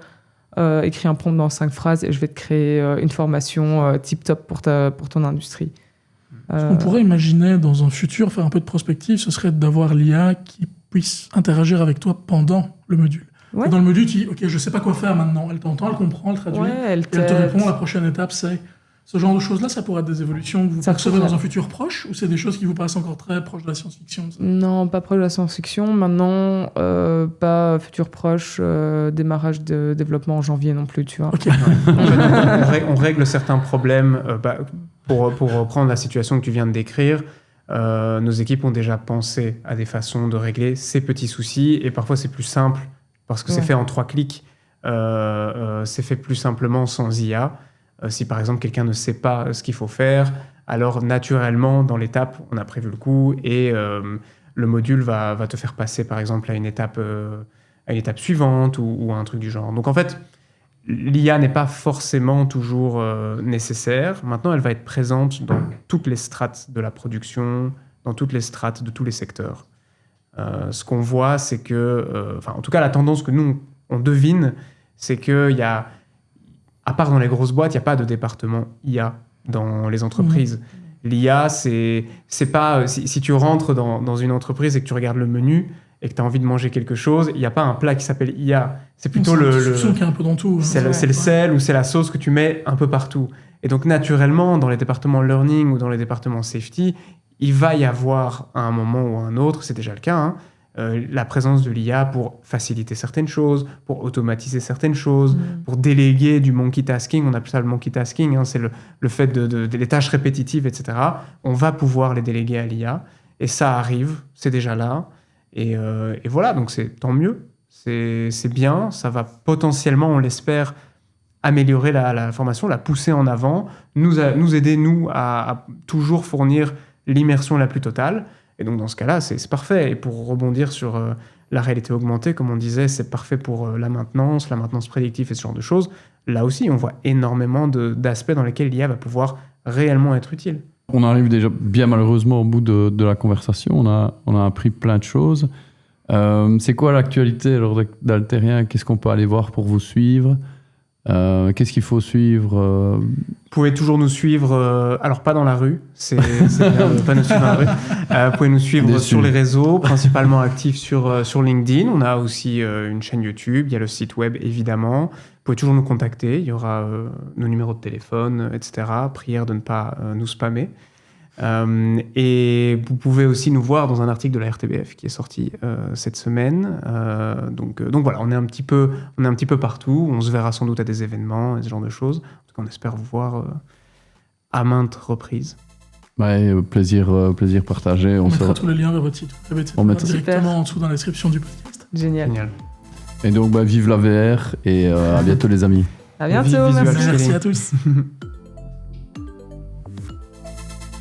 écris un prompt dans 5 phrases et je vais te créer une formation tip-top pour ton industrie. Ce qu'on pourrait imaginer dans un futur, faire un peu de prospective, ce serait d'avoir l'IA qui puisse interagir avec toi pendant le module. Ouais. Dans le module, tu dis, OK, je sais pas quoi faire maintenant. Elle t'entend, elle comprend, elle traduit. Ouais, elle Et elle te t'aide. répond, la prochaine étape, c'est... Ce genre de choses-là, ça pourrait être des évolutions que vous Ça percevez pourrait. dans un futur proche, ou c'est des choses qui vous paraissent encore très proches de la science-fiction, ça? Non, pas proche de la science-fiction. Maintenant, pas futur proche, démarrage de développement en janvier non plus, tu vois. OK. En fait, on règle certains problèmes. Pour reprendre la situation que tu viens de décrire, nos équipes ont déjà pensé à des façons de régler ces petits soucis, et parfois c'est plus simple parce que c'est Ouais. fait en 3 clics. C'est fait plus simplement sans IA. Si par exemple quelqu'un ne sait pas ce qu'il faut faire, alors naturellement dans l'étape on a prévu le coup et le module va te faire passer par exemple à une étape suivante ou un truc du genre. Donc en fait, l'IA n'est pas forcément toujours nécessaire. Maintenant, elle va être présente dans toutes les strates de la production, dans toutes les strates de tous les secteurs. Ce qu'on voit, c'est que, en tout cas, la tendance que nous, on devine, c'est qu'il y a, à part dans les grosses boîtes, il n'y a pas de département IA dans les entreprises. L'IA, c'est pas... Si tu rentres dans une entreprise et que tu regardes le menu et que tu as envie de manger quelque chose, il n'y a pas un plat qui s'appelle IA. C'est plutôt une solution qui est un peu dans tout. c'est hein. le sel ou c'est la sauce que tu mets un peu partout. Et donc, naturellement, dans les départements learning ou dans les départements safety, il va y avoir, à un moment ou à un autre, c'est déjà le cas, hein, la présence de l'IA pour faciliter certaines choses, pour automatiser certaines choses, pour déléguer du monkey tasking. On appelle ça le monkey tasking, hein, c'est le fait des tâches répétitives, etc. On va pouvoir les déléguer à l'IA. Et ça arrive, c'est déjà là. Et voilà, donc c'est tant mieux. C'est bien, ça va potentiellement, on l'espère, améliorer la formation, la pousser en avant, nous aider, nous, à toujours fournir l'immersion la plus totale. Et donc, dans ce cas-là, c'est parfait. Et pour rebondir sur la réalité augmentée, comme on disait, c'est parfait pour la maintenance prédictive et ce genre de choses. Là aussi, on voit énormément d'aspects dans lesquels l'IA va pouvoir réellement être utile. On arrive déjà bien malheureusement au bout de la conversation. On a appris plein de choses. C'est quoi l'actualité alors d'Alteria? Qu'est-ce qu'on peut aller voir pour vous suivre? Qu'est-ce qu'il faut suivre? Vous pouvez toujours nous suivre, alors pas dans la rue, c'est bien de pas nous suivre dans la rue. Vous pouvez nous suivre Déçu. sur les réseaux, principalement actifs sur LinkedIn. On a aussi une chaîne YouTube, il y a le site web évidemment. Vous pouvez toujours nous contacter, il y aura nos numéros de téléphone, etc. Prière de ne pas nous spammer. Et vous pouvez aussi nous voir dans un article de la RTBF qui est sorti cette semaine. Donc voilà, on est un petit peu partout. On se verra sans doute à des événements et ce genre de choses. En tout cas, on espère vous voir à maintes reprises. Ouais, plaisir partagé. On mettra tous les liens vers votre site web, etc. On mettra- directement en dessous dans la description du podcast. Génial. Génial. Et donc, vive la VR et à bientôt les amis. À bientôt. Vive Visual Merci. Scaling. Merci à tous.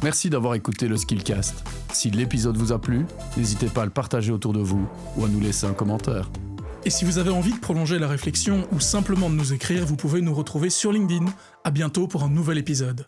Merci d'avoir écouté le Skillcast. Si l'épisode vous a plu, n'hésitez pas à le partager autour de vous ou à nous laisser un commentaire. Et si vous avez envie de prolonger la réflexion ou simplement de nous écrire, vous pouvez nous retrouver sur LinkedIn. À bientôt pour un nouvel épisode.